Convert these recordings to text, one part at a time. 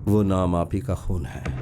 वो नाम आप ही का खून है।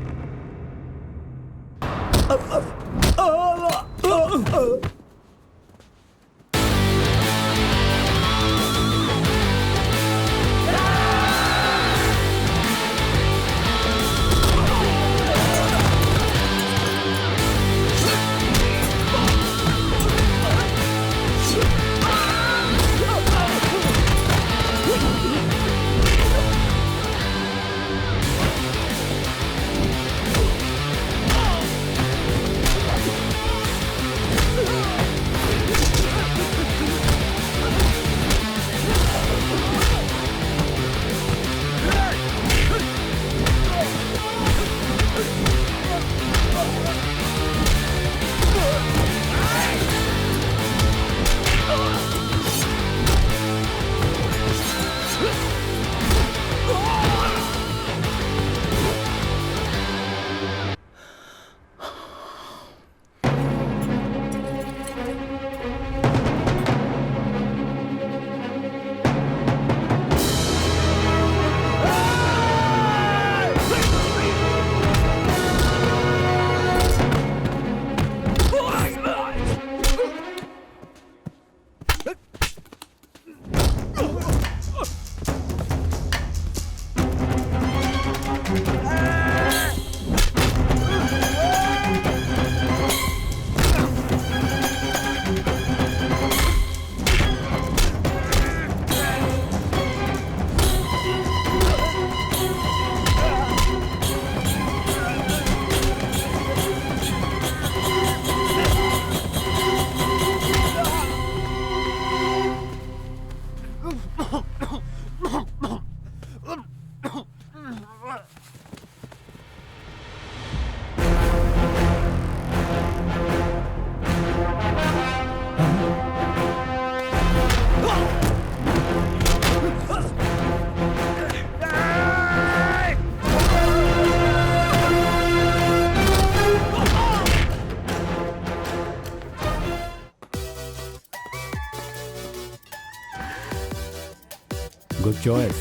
Good choice.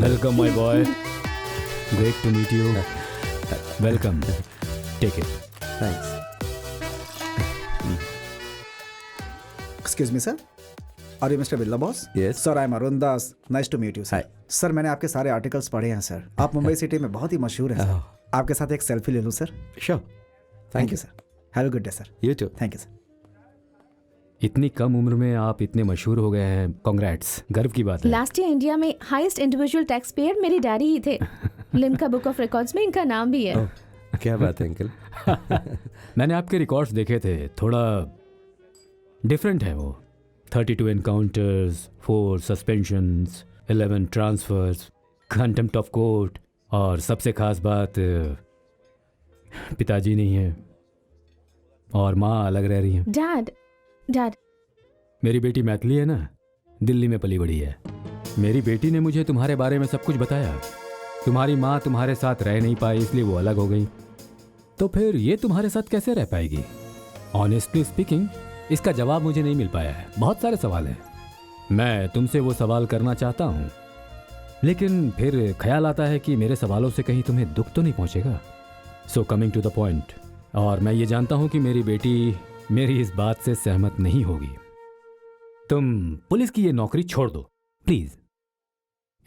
Welcome, my boy. Great to meet you. Welcome. Take it. Thanks. Excuse me, sir. Are you Mr. Billa boss? Yes. Sir, I'm Arun Das. Nice to meet you, sir. Hi. Sir मैंने आपके सारे articles पढ़े हैं sir. आप Mumbai city में बहुत ही मशहूर हैं सर। आपके साथ एक सेल्फी ले लूं sir? Sure. Thank you sir. Have a good day sir. You too. Thank you sir. इतनी कम उम्र में आप इतने मशहूर हो गए हैं, कांग्रेट्स, गर्व की बात है। लास्ट ईयर इंडिया में हाईएस्ट इंडिविजुअल टैक्स पेयर मेरे डैडी ही थे। लिम्का बुक ऑफ रिकॉर्ड्स में इनका नाम भी है। क्या बात है अंकल। मैंने आपके रिकॉर्ड्स देखे थे, थोड़ा डिफरेंट है वो। 32 encounters, 4 suspensions, 11 transfers, contempt of court, और सबसे खास बात पिताजी नहीं है और माँ अलग रह रही है। डैड मेरी बेटी मैथिली है ना, दिल्ली में पली बड़ी है। मेरी बेटी ने मुझे तुम्हारे बारे में सब कुछ बताया। तुम्हारी माँ तुम्हारे साथ रह नहीं पाई, इसलिए वो अलग हो गई। तो फिर ये तुम्हारे साथ कैसे रह पाएगी? ऑनेस्टली स्पीकिंग, इसका जवाब मुझे नहीं मिल पाया है। बहुत सारे सवाल हैं, मैं तुमसे वो सवाल करना चाहता हूँ, लेकिन फिर ख्याल आता है कि मेरे सवालों से कहीं तुम्हें दुख तो नहीं पहुँचेगा। So coming to the point, और मैं ये जानता हूँ कि मेरी बेटी मेरी इस बात से सहमत नहीं होगी। तुम पुलिस की ये नौकरी छोड़ दो प्लीज।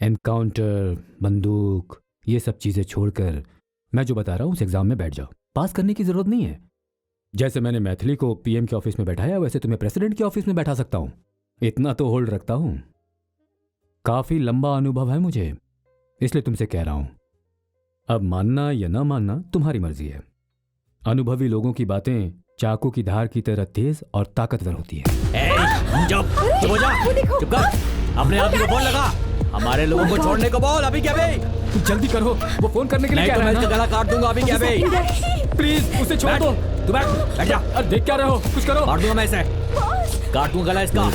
एनकाउंटर, बंदूक, ये सब चीजें छोड़कर मैं जो बता रहा हूँ उस एग्जाम में बैठ जाओ। पास करने की जरूरत नहीं है। जैसे मैंने मैथिली को पीएम के ऑफिस में बैठाया, वैसे तुम्हें प्रेसिडेंट के ऑफिस में बैठा सकता हूँ। इतना तो होल्ड रखता हूँ। काफी लंबा अनुभव है मुझे, इसलिए तुमसे कह रहा हूं। अब मानना या ना मानना तुम्हारी मर्जी है। अनुभवी लोगों की बातें चाकू की धार की तरह तेज और ताकतवर होती है। चुप हो जा, चुप कर। अपने आप ही को फोन लगा। हमारे लोगों को छोड़ने को बोल। अभी क्या बे? जल्दी करो, वो फोन करने के लिए नहीं कह तो रहा मैं है इसका ना। गला काट दूंगा। अभी क्या बे? प्लीज उसे छोड़ दो। तू बैठ जा। अरे देख क्या रहे हो, कुछ करो। काट दूंगा मैं इसे, काट दूंगा गला इसका।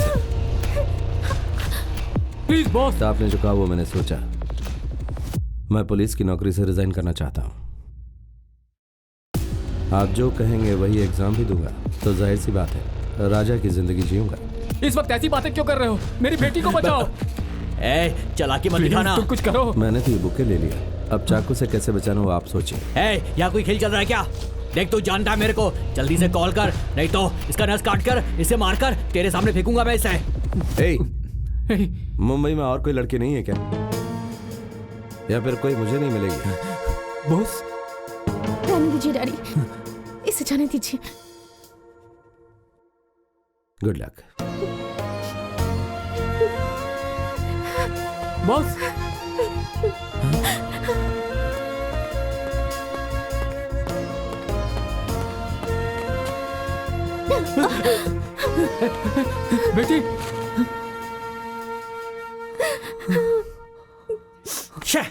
Please boss. आपने जो कहा वो मैंने सोचा। मैं पुलिस की नौकरी से रिजाइन करना चाहता हूँ। आप जो कहेंगे वही एग्जाम भी दूंगा, तो जाहिर सी बात है राजा की जिंदगी जीऊंगा। इस वक्त ऐसी बातें क्यों कर रहे हो? मेरी बेटी को बचाओ। ए चालाकी मत Please, दिखाना। तुम कुछ करो। मैंने तो ये बुके ले लिया, अब चाकू से कैसे बचाना वो आप सोचिए। ए यहाँ कोई खेल चल रहा है क्या? देख तू जानता है मेरे को, जल्दी से कॉल कर, नहीं तो इसका नस काट कर इसे मारकर तेरे सामने फेंकूंगा मैं इसे। ए, मुंबई में और कोई लड़की नहीं है क्या, या फिर कोई मुझे नहीं मिलेगी? बॉस, रहने दीजिए डैडी, इसे जाने दीजिए। Good luck. बॉस, बेटी, शे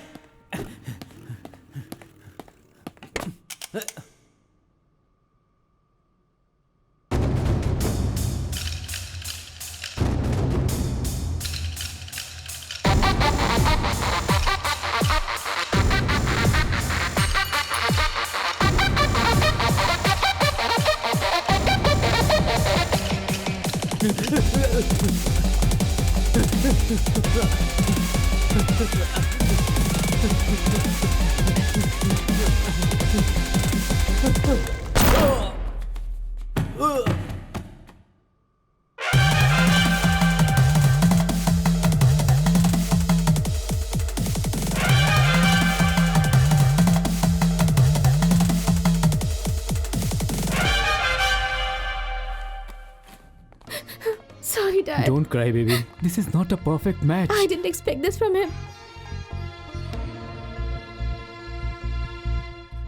Sorry, Dad. don't cry, baby. This is not a perfect match. I didn't expect this from him.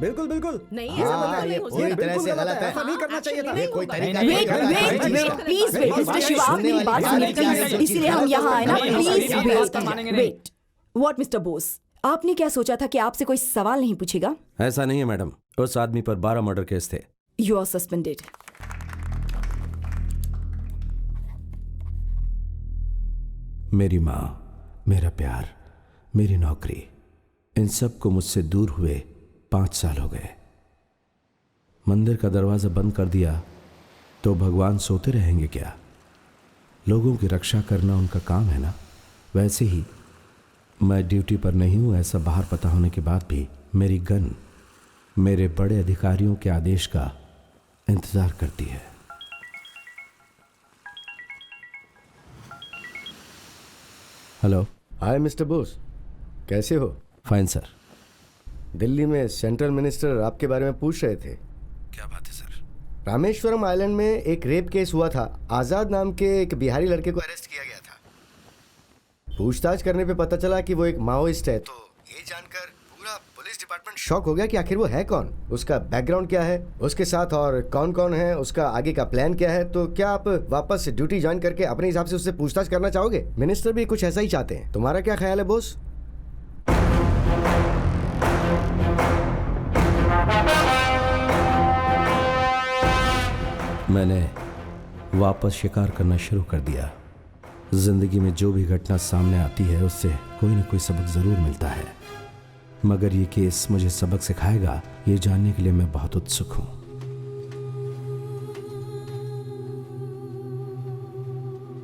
बिल्कुल बिल्कुल। नहीं, ऐसा बिल्कुल नहीं हो पूरी सकता। तरह से गलत है। ऐसा नहीं करना चाहिए था। ये कोई तरीका वेट नहीं है। Wait please wait mister Shiva, आप मेरी बात सुनिए प्लीज, इसीलिए हम यहाँ आए ना, please wait. What mister Bose, आपने क्या सोचा था कि आपसे कोई सवाल नहीं पूछेगा? ऐसा नहीं है मैडम, उस आदमी पर 12 मर्डर केस थे। You are suspended. मेरी माँ, मेरा प्यार, मेरी नौकरी, इन सब को मुझसे दूर हुए 5 साल हो गए। मंदिर का दरवाजा बंद कर दिया तो भगवान सोते रहेंगे क्या? लोगों की रक्षा करना उनका काम है ना। वैसे ही मैं ड्यूटी पर नहीं हूं, ऐसा बाहर पता होने के बाद भी मेरी गन मेरे बड़े अधिकारियों के आदेश का इंतजार करती है। हेलो। हाय मिस्टर बोस, कैसे हो? Fine sir. दिल्ली में सेंट्रल मिनिस्टर आपके बारे में पूछ रहे थे। क्या बात है सर? रामेश्वरम आइलैंड में एक रेप केस हुआ था। आजाद नाम के एक बिहारी लड़के को अरेस्ट किया गया था। पूछताछ करने पे पता चला कि वो एक माओइस्ट है। तो ये जानकर पूरा पुलिस डिपार्टमेंट शॉक हो गया कि आखिर वो है कौन, उसका बैकग्राउंड क्या है, उसके साथ और कौन कौन है, उसका आगे का प्लान क्या है। तो क्या आप वापस ड्यूटी ज्वाइन करके अपने हिसाब से उससे पूछताछ करना चाहोगे? मिनिस्टर भी कुछ ऐसा ही चाहते हैं। तुम्हारा क्या ख्याल है बोस? मैंने वापस शिकार करना शुरू कर दिया। जिंदगी में जो भी घटना सामने आती है उससे कोई ना कोई सबक जरूर मिलता है, मगर ये केस मुझे सबक सिखाएगा ये जानने के लिए मैं बहुत उत्सुक हूं।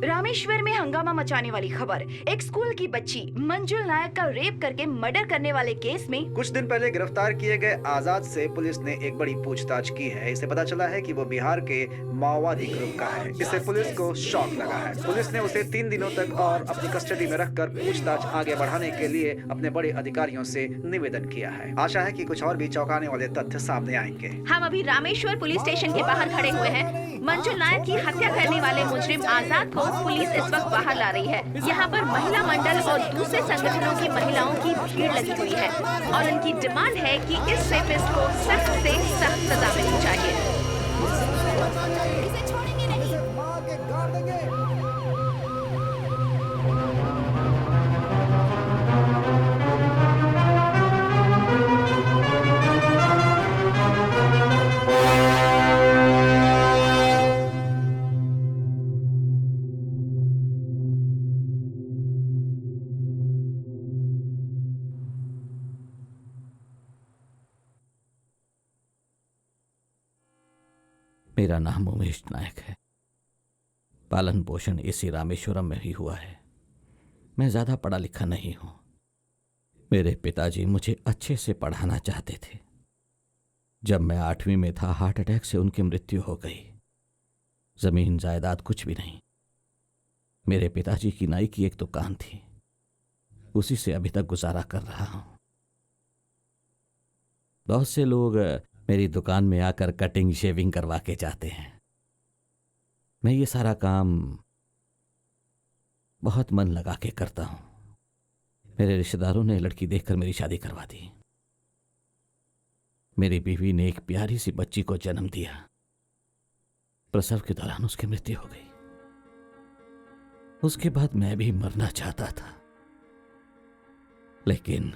रामेश्वर में हंगामा मचाने वाली खबर। एक स्कूल की बच्ची मंजुल नायक का रेप करके मर्डर करने वाले केस में कुछ दिन पहले गिरफ्तार किए गए आजाद से पुलिस ने एक बड़ी पूछताछ की है। इसे पता चला है कि वो बिहार के माओवादी ग्रुप का है। इससे पुलिस को शॉक लगा है। पुलिस ने उसे 3 दिनों तक और अपनी कस्टडी में रखकर पूछताछ आगे बढ़ाने के लिए अपने बड़े अधिकारियों से निवेदन किया है। आशा है कि कुछ और भी चौंकाने वाले तथ्य सामने आएंगे। हम अभी रामेश्वर पुलिस स्टेशन के बाहर खड़े हुए हैं। मंजुल नायक की हत्या करने वाले मुजरिम आजाद को पुलिस इस वक्त बाहर ला रही है। यहाँ पर महिला मंडल और दूसरे संगठनों की महिलाओं की भीड़ लगी हुई है और उनकी डिमांड है कि इस रेपिस्ट को सख्त से सख्त सजा मिलनी चाहिए। मेरा नाम उमेश नायक है। पालन पोषण इसी रामेश्वरम में ही हुआ है। मैं ज्यादा पढ़ा लिखा नहीं हूं। मेरे पिताजी मुझे अच्छे से पढ़ाना चाहते थे। जब मैं 8वीं में था, हार्ट अटैक से उनकी मृत्यु हो गई। जमीन जायदाद कुछ भी नहीं। मेरे पिताजी की नाई की एक दुकान थी, उसी से अभी तक गुजारा कर रहा हूं। बहुत से लोग मेरी दुकान में आकर कटिंग शेविंग करवा के जाते हैं। मैं ये सारा काम बहुत मन लगा के करता हूं। मेरे रिश्तेदारों ने लड़की देखकर मेरी शादी करवा दी। मेरी बीवी ने एक प्यारी सी बच्ची को जन्म दिया। प्रसव के दौरान उसकी मृत्यु हो गई। उसके बाद मैं भी मरना चाहता था, लेकिन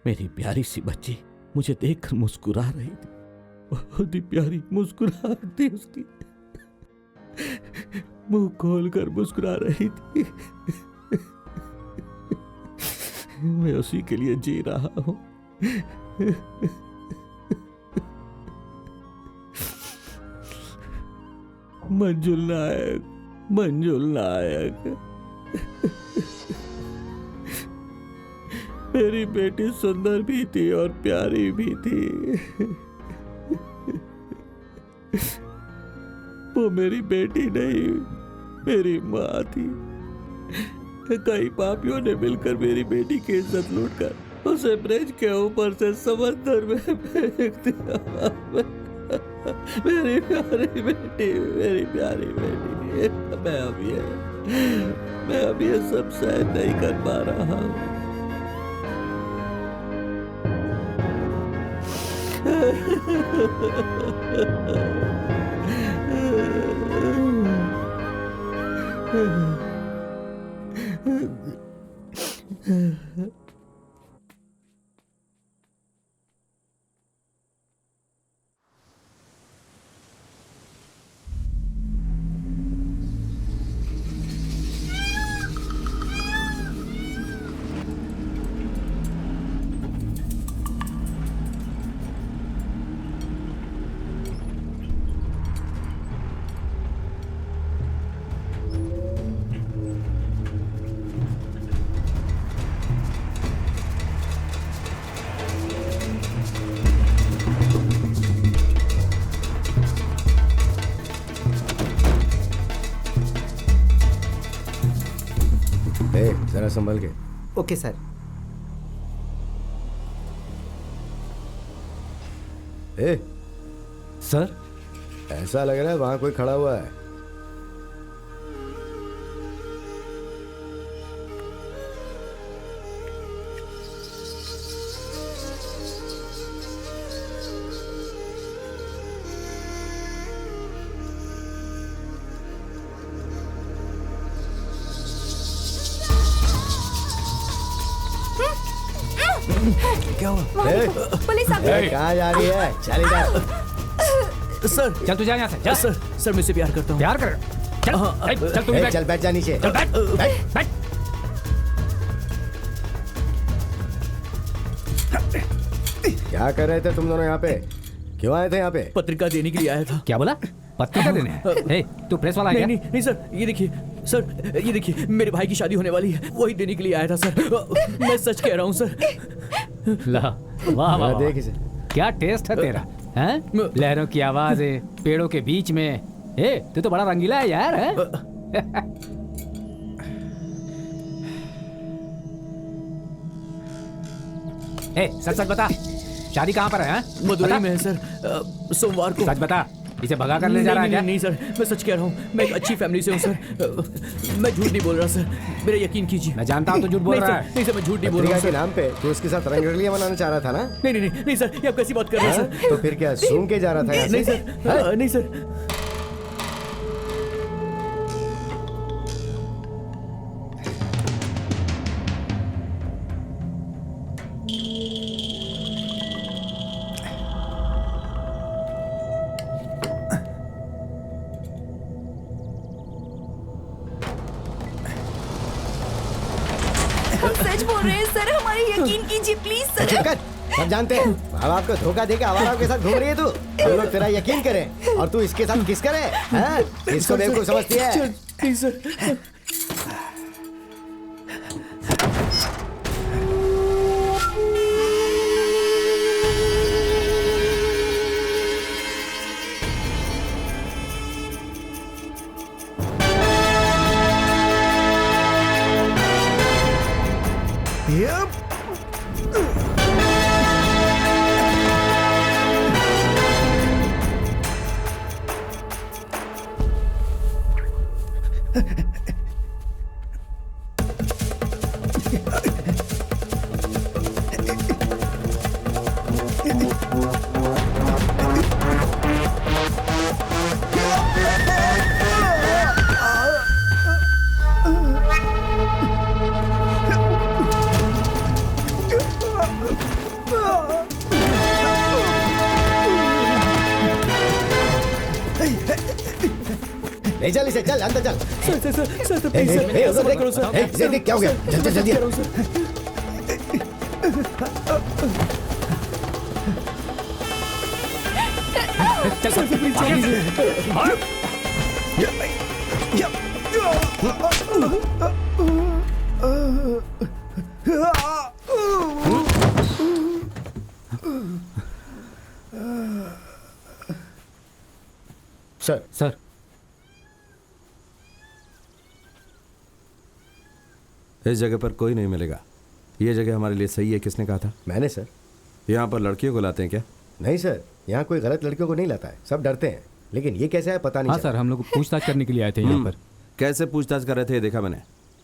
मेरी प्यारी सी बच्ची मुझे देखकर मुस्कुरा रही थी। बहुत ही प्यारी मुस्कुराहट थी उसकी। मुंह खोलकर मुस्कुरा रही थी। मैं उसी के लिए जी रहा हूं। मंजुल नायक, मंजुल नायक। मेरी बेटी सुंदर भी थी और प्यारी भी थी। वो मेरी बेटी नहीं, मेरी माँ थी। कई पापियों ने मिलकर मेरी बेटी की इज्जत लूटकर उसे ब्रिज के ऊपर से समंदर में फेंक दिया। मेरी प्यारी बेटी, मेरी प्यारी बेटी। मैं अब ये सब सहन नहीं कर पा रहा हूँ। जरा संभल के। Okay sir. सर, ऐसा लग रहा है वहां कोई खड़ा हुआ है। क्या हुआ? पुलिस आ गई। कहाँ जा रही है? चल इधर। सर चल तू जा यहाँ से। जा। सर मैं इससे प्यार करता हूँ। प्यार कर। चल चल तू भी बैठ। चल बैठ जा नीचे। चल बैठ। बैठ। क्या कर रहे थे तुम दोनों यहाँ पे? क्यों आए थे यहाँ पे? पत्रिका देने के लिए आया था। क्या बोला? पत्रिका देने है? तू प्रेस वाला है क्या? नहीं सर, ये देखिए सर, ये देखिए मेरे भाई की शादी होने वाली है, वही देने के लिए आया था सर। मैं सच कह रहा हूँ सर। ला, वाह वाह, देख इसे। क्या टेस्ट है तेरा, हैं? लहरों की आवाज है पेड़ों के बीच में। तू तो बड़ा रंगीला है यार, हैं? सच सच बता, शादी कहाँ पर है? मदुरई में है सर। सोमवार को। सच बता, इसे भगा कर ले जा रहा है क्या? नहीं सर, मैं सच कह रहा हूँ। मैं एक अच्छी फैमिली से हूँ सर। मैं झूठ नहीं बोल रहा सर, मेरा यकीन कीजिए। मैं जानता हूँ तू झूठ बोल रहा है। नहीं सर, मैं झूठ नहीं बोल रहा के नाम पे तू उसके साथ रंगरलियां मनाना चाह रहा था ना? नहीं सर, ये आप कैसी बात कर रहे हैं सर? तो फिर क्या सूंघ के जा रहा था यहाँ से? नहीं सर। सच बोल रहे हैं सर, हमारे यकीन कीजिए प्लीज सर। चुप कर, सब जानते हैं। अब आपको धोखा देके आवाराओं के साथ घूम रही है तू। हम लोग तेरा यकीन करें और तू इसके साथ किस करे? इसको बेवकूफ समझती है? नहीं सर। ले चल इसे, चल अंदर चल। सर उधर देख, क्या हो गया? जल्दी जल्दी। सर सर इस जगह पर कोई नहीं मिलेगा। ये जगह हमारे लिए सही है। किसने कहा था? मैंने सर। यहाँ पर लड़कियों को लाते हैं क्या? नहीं सर, यहाँ कोई गलत लड़कियों को नहीं लाता है, सब डरते हैं। लेकिन ये कैसे है पता नहीं। हाँ सर, हम लोग पूछताछ करने के लिए आए थे यहाँ पर। कैसे पूछताछ कर रहे थे देखा मैंने।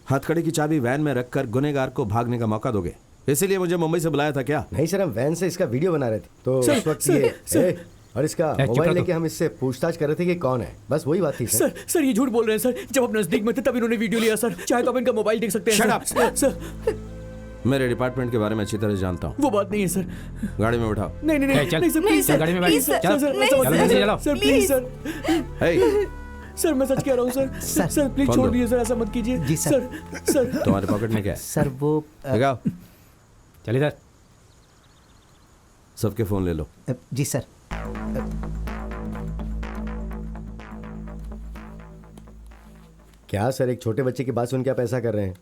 हथकड़ी की चाबी वैन में रखकर गुनहगार को भागने का मौका दोगे, इसीलिए मुझे मुंबई से बुलाया था क्या? नहीं सर, हम वैन से इसका वीडियो बना रहे थे तो उस वक्त ये और इसका मोबाइल लेके हम इससे पूछताछ कर रहे थे कि कौन है, बस वही बात थी सर। सर ये झूठ बोल रहे हैं सर। जब हम नजदीक में थे तब इन्होंने वीडियो लिया सर। चाहे तो आप इनका मोबाइल देख सकते हैं सर। मेरे डिपार्टमेंट के बारे में अच्छी तरह जानता हूँ। वो बात नहीं है सर। गाड़ी में बैठाओ। नहीं नहीं नहीं, चल, नहीं सर प्लीज चल, गाड़ी में बैठ। सर, चल, सर, चल, सर, चलो, जल्दी चलो। Sir please sir. Hey, sir मैं सच कह रहा हूँ सर। सर प्लीज फोन छोड़ दो। दीजिए सर, ऐसा मत कीजिए। जी, सर। सर तुम्हारे पॉकेट में क्या है? सर वो लगाओ। चल इधर। सबके फोन ले लो। जी सर। क्या सर, एक छोटे बच्चे की बात सुन के आप ऐसा कर रहे हैं?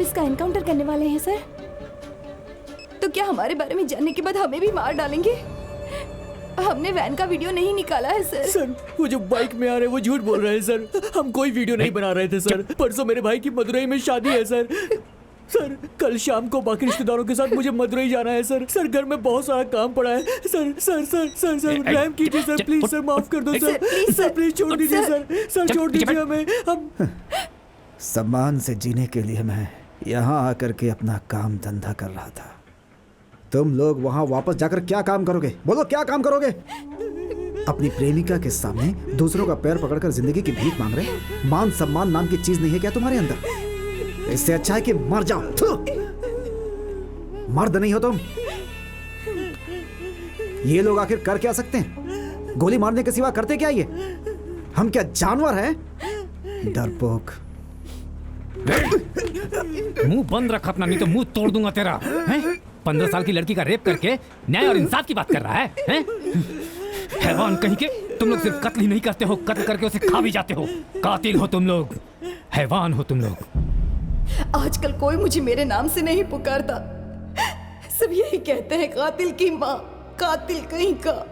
इसका एनकाउंटर करने वाले हैं सर? तो क्या हमारे बारे में जानने के बाद हमें भी मार डालेंगे? हमने वैन का वीडियो नहीं निकाला है सर। सर वो जो बाइक में आ रहे हैं वो झूठ बोल रहे हैं सर। हम कोई वीडियो नहीं बना रहे थे सर। परसों मेरे भाई की मदुरई में शादी है सर। सर कल शाम को बाकी रिश्तेदारों के साथ मुझे मदुरई जाना है सर। सर घर में बहुत सारा काम पड़ा है sir. Sir sir sir sir रहम कीजिए सर, प्लीज सर, माफ कर दो सर। सर प्लीज छोड़ दीजिए सर। सर छोड़ दीजिए हमें। हम सम्मान से जीने के लिए मैं यहाँ आकर के अपना काम धंधा कर रहा था। तुम लोग वहाँ वापस जाकर क्या काम करोगे? बोलो क्या काम करोगे? अपनी प्रेमिका के सामने दूसरों का पैर पकड़कर जिंदगी की भीख मांग रहे? मान सम्मान नाम की चीज नहीं है क्या तुम्हारे अंदर? इससे अच्छा है कि मर जाओ। मर्द नहीं हो तुम। ये लोग आखिर कर क्या सकते हैं? गोली मारने के सिवा करते क्या ये? हम क्या जानवर हैं? डरपोक। मुंह बंद रख अपना, नहीं तो मुंह तोड़ दूंगा तेरा। 15 साल की लड़की का रेप करके न्याय और इंसाफ की बात कर रहा है? हैवान कहीं के। तुम लोग सिर्फ कत्ल ही नहीं करते हो, कत्ल करके उसे खा भी जाते हो। कातिल हो तुम लोग, हैवान हो तुम लोग। आजकल कोई मुझे मेरे नाम से नहीं पुकारता, सब यही कहते हैं कातिल की माँ, कातिल कहीं का।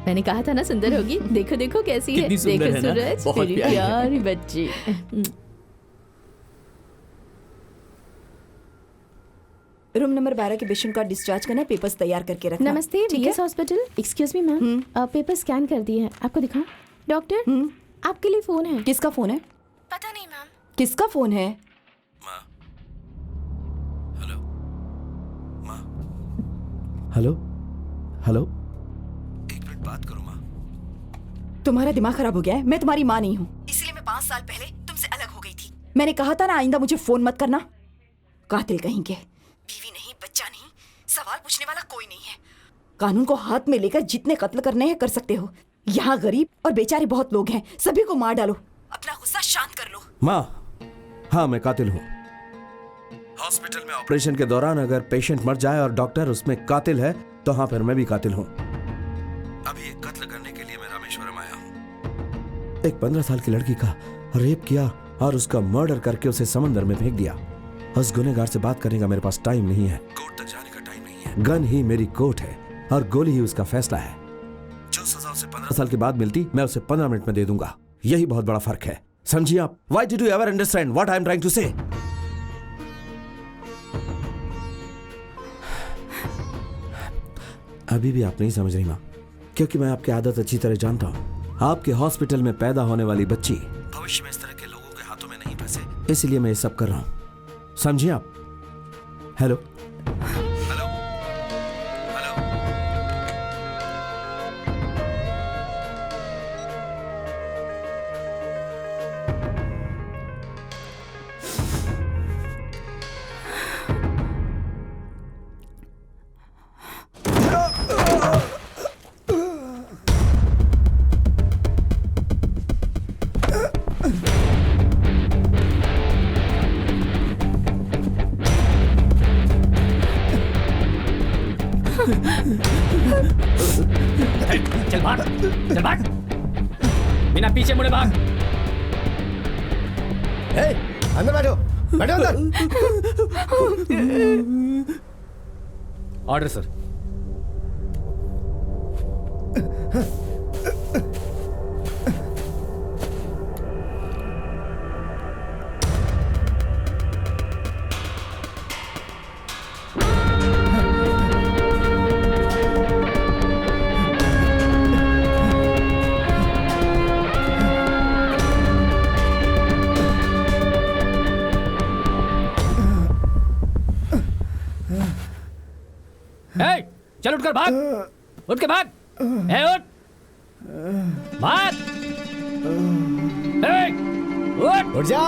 मैंने कहा था ना सुंदर होगी। देखो देखो कैसी है। सुंदर देखो है ना? सूरज, बहुत तेरी प्यारी है। प्यारी बच्ची। रूम नंबर 12 के पेशेंट का डिस्चार्ज करना, पेपर्स तैयार करके रखना। नमस्ते, DS hospital. Excuse me ma'am, paper scan कर दिए हैं, आपको दिखाऊं? डॉक्टर आपके लिए फोन है। किसका फोन है? पता नहीं मैम। किसका फोन है? हेलो हेलो, एक मिनट बात करो माँ। तुम्हारा दिमाग खराब हो गया है। मैं तुम्हारी माँ नहीं हूँ, इसलिए मैं 5 साल पहले तुमसे अलग हो गई थी। मैंने कहा था ना आइंदा मुझे फोन मत करना। कातिल कहीं के, बीवी नहीं, बच्चा नहीं, सवाल पूछने वाला कोई नहीं है। कानून को हाथ में लेकर जितने कत्ल करने हैं कर सकते हो। यहाँ गरीब और बेचारे बहुत लोग हैं, सभी को मार डालो, अपना गुस्सा शांत कर लो। माँ, हाँ मैं कातिल हूँ। हॉस्पिटल में ऑपरेशन के दौरान अगर पेशेंट मर जाए और डॉक्टर उसमें कातिल है तो हाँ फिर मैं भी कातिल हूँ। अभी एक कत्ल करने के लिए मैं रामेश्वरम आया हूँ। एक 15 साल की लड़की का रेप किया और उसका मर्डर करके उसे समंदर में फेंक दिया। उस गुनहगार से बात करने का मेरे पास टाइम नहीं है, कोर्ट तक जाने का टाइम नहीं है। गन ही मेरी कोर्ट है और गोली ही उसका फैसला है। जो सजा उसे 15 साल के बाद मिलती मैं उसे 15 मिनट में दे दूंगा। यही बहुत बड़ा फर्क है, समझिए आप। Why did you ever understand what I am trying to say? अभी भी आप नहीं समझ रही माँ, क्योंकि मैं आपकी आदत अच्छी तरह जानता हूँ। आपके हॉस्पिटल में पैदा होने वाली बच्ची भविष्य में इस तरह के लोगों के हाथों में नहीं फंसे, इसलिए मैं ये सब कर रहा हूँ, समझिए आप। हेलो हेलो हेलो, चल भाग, चल भाग, बिना पीछे मुड़े भाग। अंदर बैठो, बैठो अंदर। Order sir. चल उठकर भाग, उठ के भाग, उठ, भाग, उठ जा।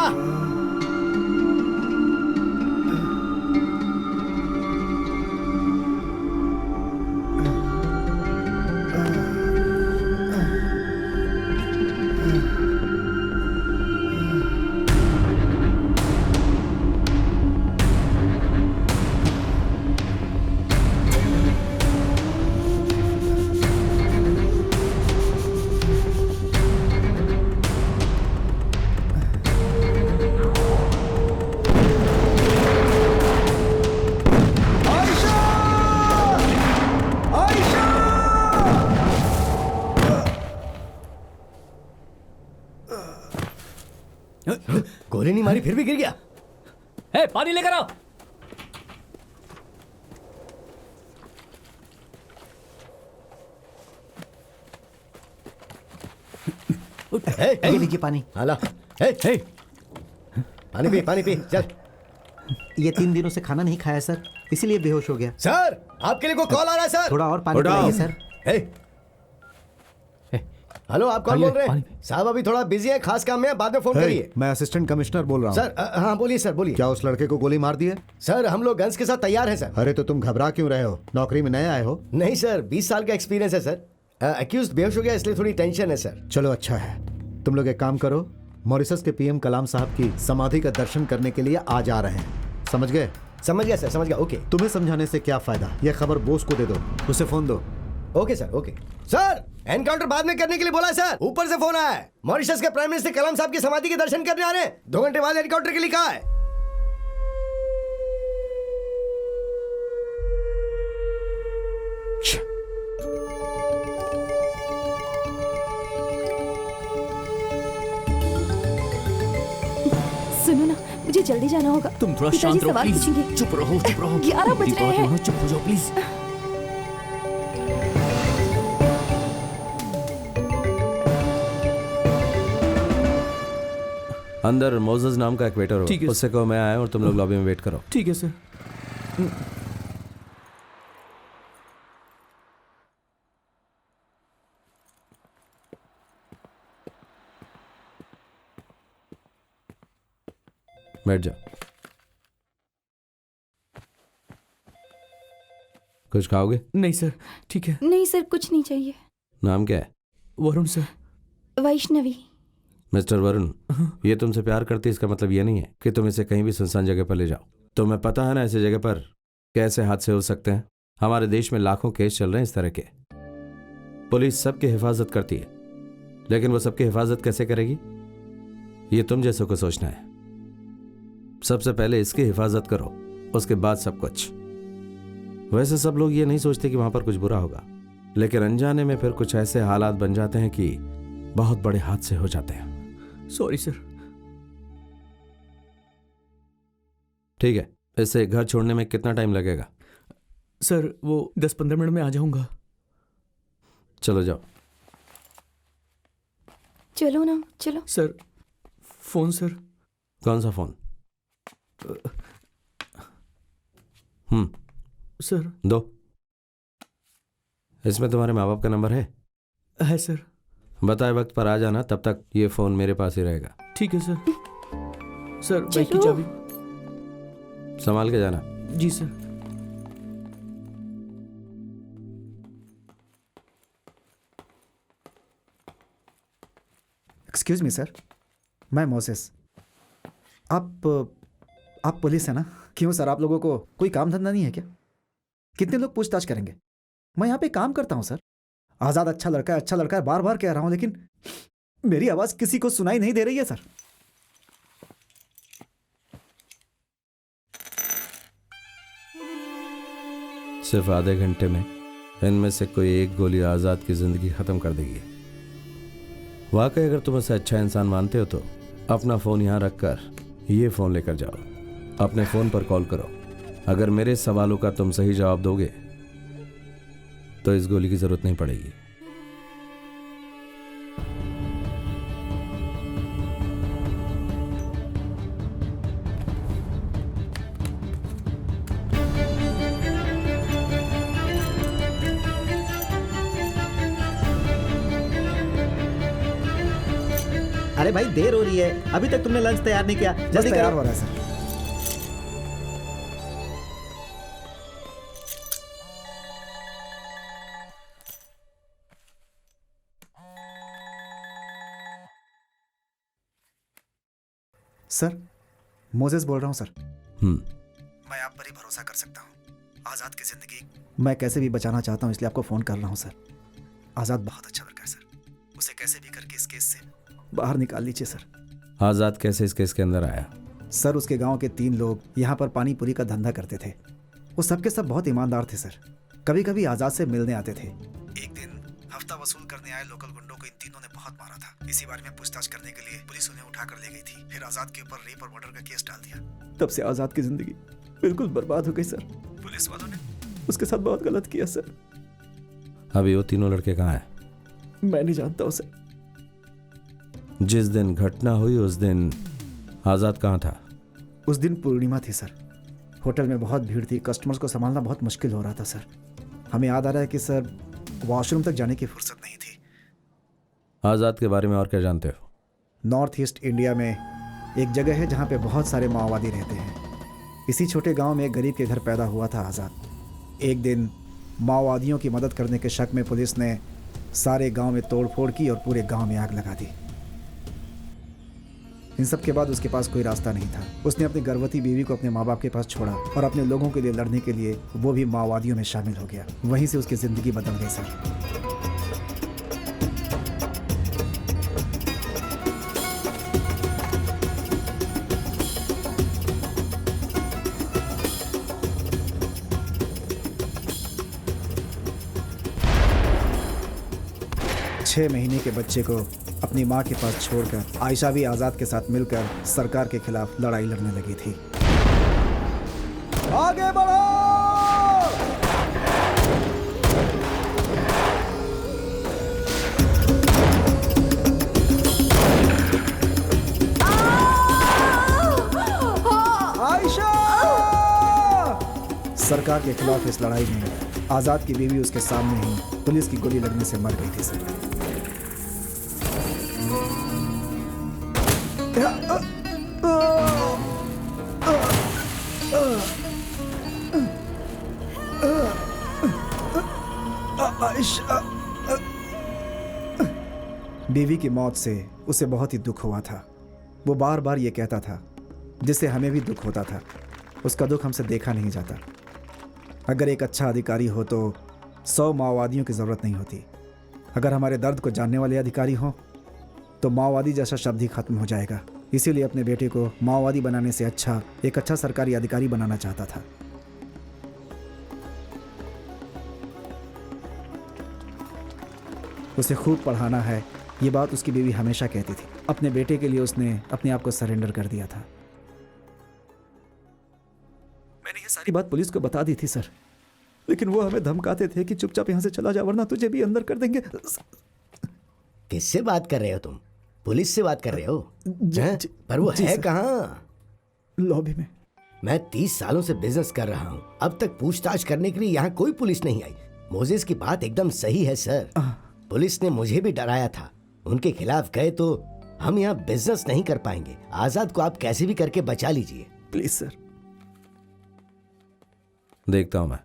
गोली नहीं मारी फिर भी गिर गया। पानी लेकर आओ। ये लीजिए पानी। हाला, पानी पी, पानी पी, चल। ये 3 दिनों से खाना नहीं खाया सर, इसीलिए बेहोश हो गया। सर आपके लिए कोई कॉल आ रहा है सर। थोड़ा और पानी पिलाइए सर। हेलो, आप कौन बोल रहे हैं? साहब अभी थोड़ा बिजी है, खास काम में है, बाद में फोन करिए। मैं असिस्टेंट कमिश्नर बोल रहा हूँ। सर हाँ बोलिए सर, बोलिए। क्या उस लड़के को गोली मार दी है? सर हम लोग गन्स के साथ तैयार हैं सर। अरे तो तुम घबरा क्यों रहे हो? नौकरी में नए आए हो? नहीं सर, 20 साल का एक्सपीरियंस है सर। एक्यूज्ड बेहोश हो गया इसलिए थोड़ी टेंशन है सर। चलो अच्छा है, तुम लोग एक काम करो, मॉरिशस के पीएम कलाम साहब की समाधि का दर्शन करने के लिए आज आ रहे हैं, समझ गए? समझ गया सर, समझ गया। ओके, तुम्हें समझाने से क्या फायदा, यह खबर बोस को दे दो, उसे फोन दो। Okay sir, okay sir. Encounter बाद में करने के लिए बोला है सर, ऊपर से फोन आया है। मॉरिशस के प्राइम मिनिस्टर कलाम साहब की समाधि के दर्शन करने आ रहे हैं, 2 घंटे बाद एनकाउंटर के लिए कहा है। सुनो ना, मुझे जल्दी जाना होगा। तुम थोड़ा पिताजी शांत रहो सवाल प्लीज। पूछेंगे। चुप रहो, चुप रहो। 11 बज रहे हैं। चुप हो जाओ प्लीज। अंदर मोजेस नाम का एक वेटर ठीक हो, है। उससे कहो मैं आया और तुम लोग लॉबी में वेट करो। ठीक है सर। बैठ जाओ। कुछ खाओगे? नहीं सर, ठीक है। नहीं सर, कुछ नहीं चाहिए। नाम क्या है? वरुण सर। वैष्णवी। मिस्टर वरुण, ये तुमसे प्यार करती है इसका मतलब ये नहीं है कि तुम इसे कहीं भी सुनसान जगह पर ले जाओ। तुम्हें पता है ना ऐसी जगह पर कैसे हादसे हो सकते हैं। हमारे देश में लाखों केस चल रहे हैं इस तरह के। पुलिस सबकी हिफाजत करती है, लेकिन वो सबकी हिफाजत कैसे करेगी ये तुम जैसों को सोचना है। सबसे पहले इसकी हिफाजत करो, उसके बाद सब कुछ। वैसे सब लोग ये नहीं सोचते कि वहां पर कुछ बुरा होगा, लेकिन अनजाने में फिर कुछ ऐसे हालात बन जाते हैं कि बहुत बड़े हादसे हो जाते हैं। Sorry sir. ठीक है, इसे घर छोड़ने में कितना टाइम लगेगा? सर वो 10-15 मिनट में आ जाऊंगा। चलो जाओ। चलो ना, चलो। Sir phone sir. कौन सा फोन? सर दो। इसमें तुम्हारे माँ बाप का नंबर है सर। बताए वक्त पर आ जाना, तब तक ये फोन मेरे पास ही रहेगा। ठीक है सर। सर बाइक की चाबी संभाल के जाना। जी सर। एक्सक्यूज मी सर, मैं मोसेस। आप पुलिस है ना? क्यों सर, आप लोगों को कोई काम धंधा नहीं है क्या? कितने लोग पूछताछ करेंगे? मैं यहाँ पे काम करता हूँ सर। आज़ाद अच्छा लड़का है, बार बार कह रहा हूँ, लेकिन मेरी आवाज़ किसी को सुनाई नहीं दे रही है सर। सिर्फ आधे घंटे में इनमें से कोई एक गोली आज़ाद की जिंदगी खत्म कर देगी। वाकई अगर तुम उसे अच्छा इंसान मानते हो तो अपना फ़ोन यहाँ रखकर ये फ़ोन लेकर जाओ, अपने फ़ोन पर कॉल करो। अगर मेरे सवालों का तुम सही जवाब दोगे तो इस गोली की ज़रूरत नहीं पड़ेगी। अरे भाई देर हो रही है, अभी तक तुमने लंच तैयार नहीं किया। जल्दी तैयार करो। हो रहा है सर। सर मोजेस बोल रहा हूँ सर। मैं आप पर ही भरोसा कर सकता हूँ। आज़ाद की जिंदगी मैं कैसे भी बचाना चाहता हूँ, इसलिए आपको फ़ोन कर रहा हूँ सर। आज़ाद बहुत अच्छा लड़का है सर, उसे कैसे भी करके इस केस से बाहर निकाल लीजिए सर। आज़ाद कैसे इस केस के अंदर आया? सर उसके गांव के 3 लोग यहाँ पर पानी पूरी का धंधा करते थे। वो सबके सब बहुत ईमानदार थे सर। कभी कभी आज़ाद से मिलने आते थे। एक दिन हफ्ता वसूल करने आए लोकल गुंडों को इन तीनों ने बहुत मारा था। इसी बारे में पूछताछ करने के लिए पुलिस उन्हें उठाकर ले गई थी। फिर आज़ाद के ऊपर रेप और मर्डर का केस डाल दिया। तब से आज़ाद की जिंदगी बिल्कुल बर्बाद हो गई सर। पुलिस वालों ने उसके साथ बहुत गलत किया सर। अभी वो तीनों लड़के कहाँ हैं? मैं नहीं जानता हूँ सर। जिस दिन घटना हुई उस दिन आज़ाद कहाँ था? उस दिन पूर्णिमा थी सर। होटल में बहुत भीड़ थी, कस्टमर्स को संभालना बहुत मुश्किल हो रहा था सर। हमें याद आ रहा है कि सर वॉशरूम तक जाने की फुर्सत नहीं थी। आज़ाद के बारे में और क्या जानते हो? नॉर्थ ईस्ट इंडिया में एक जगह है जहाँ पे बहुत सारे माओवादी रहते हैं। इसी छोटे गांव में एक गरीब के घर पैदा हुआ था आज़ाद। एक दिन माओवादियों की मदद करने के शक में पुलिस ने सारे गांव में तोड़फोड़ की और पूरे गांव में आग लगा दी। इन सब के बाद उसके पास कोई रास्ता नहीं था। उसने अपनी गर्भवती बीवी को अपने माँ बाप के पास छोड़ा और अपने लोगों के लिए लड़ने के लिए वो भी माओवादियों में शामिल हो गया। वहीं से उसकी ज़िंदगी बदल गई सर। 6 महीने के बच्चे को अपनी माँ के पास छोड़कर आयशा भी आज़ाद के साथ मिलकर सरकार के खिलाफ लड़ाई लड़ने लगी थी। आगे बढ़ो! आयशा! सरकार के खिलाफ इस लड़ाई में आज़ाद की बीवी उसके सामने ही पुलिस की गोली लगने से मर गई थी सर। आयशा, बीवी की मौत से उसे बहुत ही दुख हुआ था। वो बार बार ये कहता था, जिससे हमें भी दुख होता था। उसका दुख हमसे देखा नहीं जाता। अगर एक अच्छा अधिकारी हो तो 100 माओवादियों की ज़रूरत नहीं होती। अगर हमारे दर्द को जानने वाले अधिकारी हों तो माओवादी जैसा शब्द ही खत्म हो जाएगा। इसीलिए अपने बेटे को माओवादी बनाने से अच्छा एक अच्छा सरकारी अधिकारी बनाना चाहता था। उसे खूब पढ़ाना है, ये बात उसकी बीवी हमेशा कहती थी। अपने बेटे के लिए उसने अपने आप को सरेंडर कर दिया था। मैंने ये सारी बात पुलिस को बता दी थी सर, लेकिन वो हमें धमकाते थे कि चुपचाप यहां से चला जा वरना तुझे भी अंदर कर देंगे। किससे बात कर रहे हो तुम? पुलिस से बात कर रहे हो? पर वो है कहाँ? लॉबी में। मैं 30 सालों से बिजनेस कर रहा हूँ, अब तक पूछताछ करने के लिए यहाँ कोई पुलिस नहीं आई। मोजेस की बात एकदम सही है सर। पुलिस ने मुझे भी डराया था, उनके खिलाफ गए तो हम यहाँ बिजनेस नहीं कर पाएंगे। आजाद को आप कैसे भी करके बचा लीजिए प्लीज सर। देखता हूं मैं।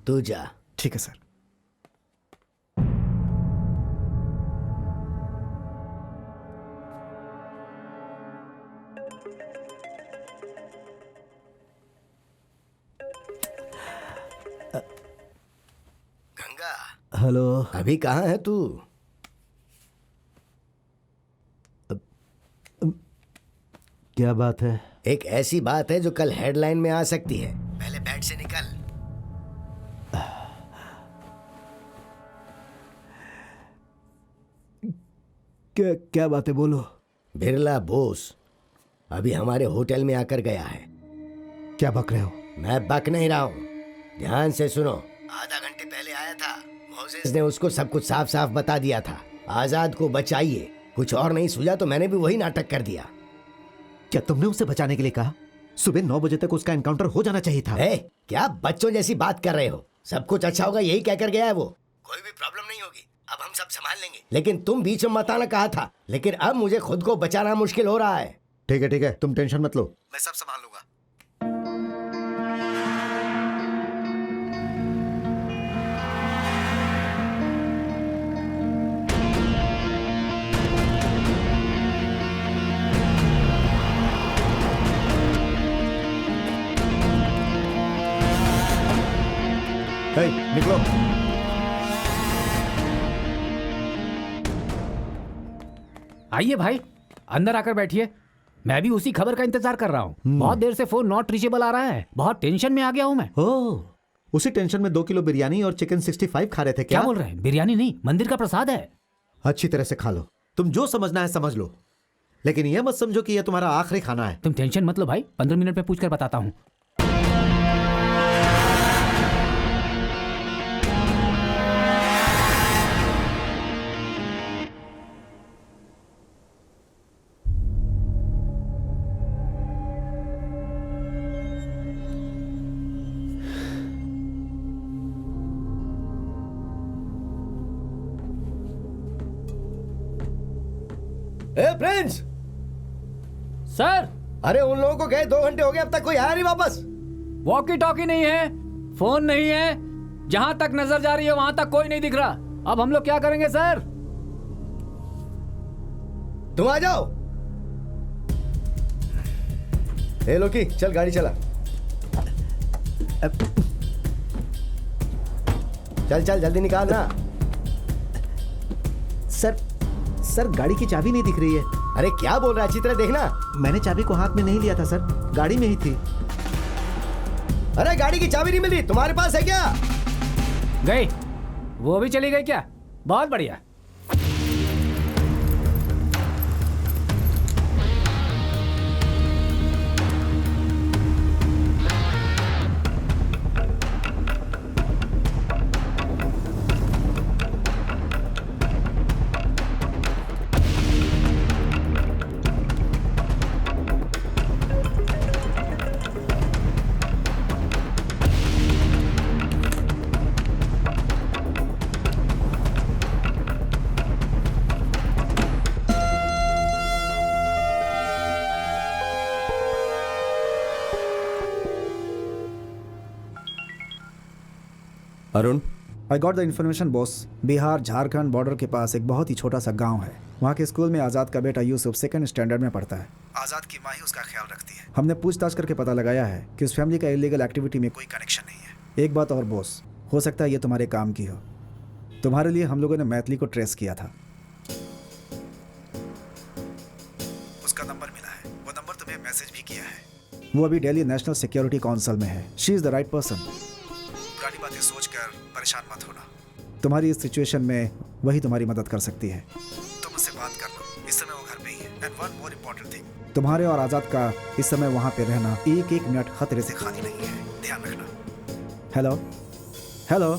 तू जा। ठीक है सर। गंगा, हेलो। अभी कहाँ है तू? क्या बात है? एक ऐसी बात है जो कल हेडलाइन में आ सकती है। पहले बेड से निकल। क्या बात है, बोलो। बिरला बोस अभी हमारे होटल में आकर गया है। क्या बक रहे हो? मैं बक नहीं रहा हूँ, ध्यान से सुनो। आधा घंटे पहले आया था। मोजेस ने उसको सब कुछ साफ साफ बता दिया था। आजाद को बचाइए। कुछ और नहीं सूझा तो मैंने भी वही नाटक कर दिया। क्या तुमने उसे बचाने के लिए कहा? सुबह 9 बजे तक उसका एनकाउंटर हो जाना चाहिए था। क्या बच्चों जैसी बात कर रहे हो? सब कुछ अच्छा होगा यही कहकर गया है वो। कोई भी प्रॉब्लम नहीं होगी, अब हम सब संभाल लेंगे। लेकिन तुम बीच में मत आना कहा था, लेकिन अब मुझे खुद को बचाना मुश्किल हो रहा है। ठीक है, तुम टेंशन मत लो, मैं सब संभाल लूंगा। निकलो। आइए भाई, अंदर आकर बैठिए। मैं भी उसी खबर का इंतजार कर रहा हूँ। बहुत देर से फोन नॉट रीचेबल आ रहा है। बहुत टेंशन में आ गया हूँ मैं। ओह, उसी टेंशन में 2 किलो बिरयानी और चिकन 65 खा रहे थे क्या? क्या बोल रहे हैं? बिरयानी नहीं, मंदिर का प्रसाद है। अच्छी तरह से खा लो। तुम जो समझना है समझ लो, लेकिन यह मत समझो कि यह तुम्हारा आखिरी खाना है। तुम टेंशन मत लो भाई, 15 मिनट में पूछकर बताता हूँ। प्रिंस सर, अरे उन लोगों को गए 2 घंटे हो गए, अब तक कोई आया नहीं वापस। वॉकी टॉकी नहीं है, फोन नहीं है, जहां तक नजर जा रही है वहां तक कोई नहीं दिख रहा। अब हम लोग क्या करेंगे सर? तुम आ जाओ। ए लोकी, चल गाड़ी चला। चल चल जल्दी निकाल ना। सर गाड़ी की चाबी नहीं दिख रही है। अरे क्या बोल रहा है? अच्छी तरह देखना। मैंने चाबी को हाथ में नहीं लिया था सर, गाड़ी में ही थी। अरे गाड़ी की चाबी नहीं मिली, तुम्हारे पास है क्या? गई, वो भी चली गई क्या? बहुत बढ़िया। Arun, I got the information boss. Bihar Jharkhand border के पास एक बहुत ही छोटा सा गांव है। वहाँ के स्कूल में आज़ाद का बेटा यूसुफ 2nd स्टैंडर्ड में पढ़ता है। आज़ाद की माँ ही उसका ख्याल रखती है। हमने पूछताछ करके पता लगाया है कि उस फैमिली का इलीगल एक्टिविटी में कोई कनेक्शन नहीं है। एक बात और बॉस, हो सकता है ये तुम्हारे काम की हो। तुम्हारे लिए हम लोगों ने मैथिली को ट्रेस किया था। उसका नंबर मिला है, वो नंबर तुम्हें मैसेज भी किया है। वो अभी दिल्ली नेशनल सिक्योरिटी काउंसिल में है। She is the right person. पुरानी बातें सोचकर परेशान मत होना। तुम्हारी इस सिचुएशन में वही तुम्हारी मदद कर सकती है। तुम उससे बात कर लो, इस समय वो घर पे ही है। And one more important thing, तुम्हारे और आज़ाद का इस समय वहाँ पे रहना एक एक मिनट खतरे से खाली नहीं है, ध्यान रखना। Hello hello.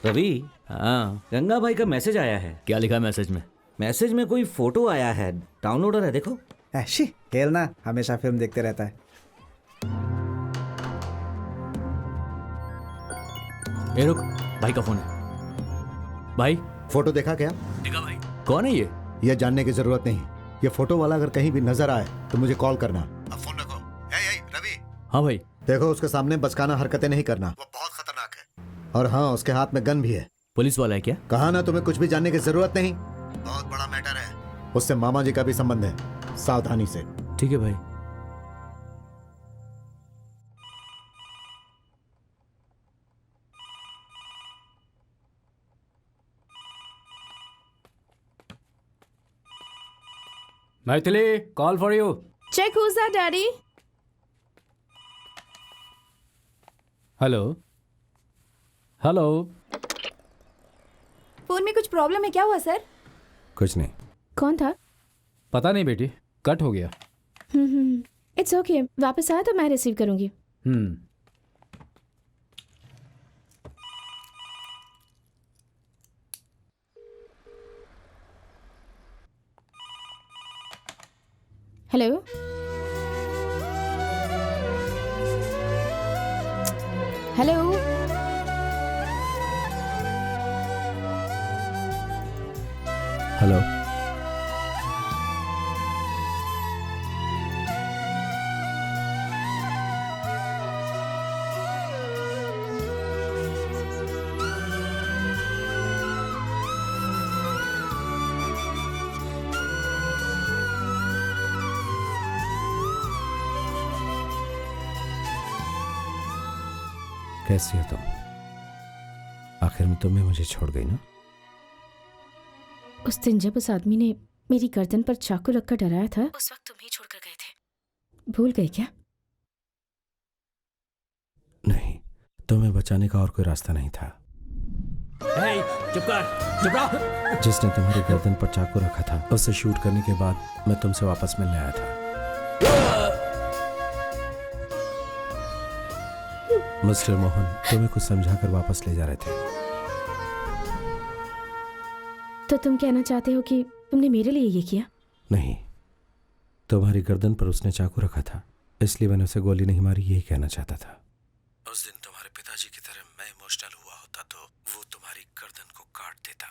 रवि, हाँ, गंगा भाई का मैसेज आया है। क्या लिखा है मैसेज में? मैसेज में कोई फोटो आया है, डाउनलोडर है, देखो। ऐशी खेलना हमेशा फिल्म देखते रहता है। ए रुक, भाई का फोन है। भाई, फोटो देखा क्या? देखा भाई। कौन है ये? यह जानने की जरूरत नहीं। ये फोटो वाला अगर कहीं भी नजर आए तो मुझे कॉल करना। अब फोन रखो। रवि, हाँ भाई। देखो उसके सामने बचकाना हरकतें नहीं करना, वो बहुत खतरनाक है। और हाँ, उसके हाथ में गन भी है। पुलिस वाला है क्या? कहा ना, तुम्हें कुछ भी जानने की जरूरत नहीं। बहुत बड़ा मैटर है। उससे मामा जी का भी संबंध है, सावधानी से। ठीक है भाई। Maithili, call for you. Check who's that, Daddy? Hello hello. Phone में कुछ प्रॉब्लम है? क्या हुआ सर? कुछ नहीं। कौन था? पता नहीं बेटी, कट हो गया। इट्स ओके, वापस आया तो मैं रिसीव करूंगी। Hello, hello. हेलो, कैसी हो तुम? आखिर में तुम भी मुझे छोड़ गई ना? उस दिन जब उस आदमी ने मेरी गर्दन पर चाकू रखकर डराया था, उस वक्त तुम ही छोड़कर गए थे। भूल गए क्या? नहीं, तुम्हें बचाने का और कोई रास्ता नहीं था। चुप कर, चुप रहो। जिसने तुम्हारी गर्दन पर चाकू रखा था, उससे शूट करने के बाद मैं तुमसे वापस मिलने आया था। मिस्टर मोहन तुम्हें कुछ समझाकर वापस ले जा रहे थे। तो तुम कहना चाहते हो कि तुमने मेरे लिए ये किया? नहीं, तुम्हारी गर्दन पर उसने चाकू रखा था, इसलिए मैंने उसे गोली नहीं मारी, यही कहना चाहता था। उस दिन तुम्हारे पिताजी की तरह मैं इमोशनल हुआ होता तो वो तुम्हारी गर्दन को काट देता।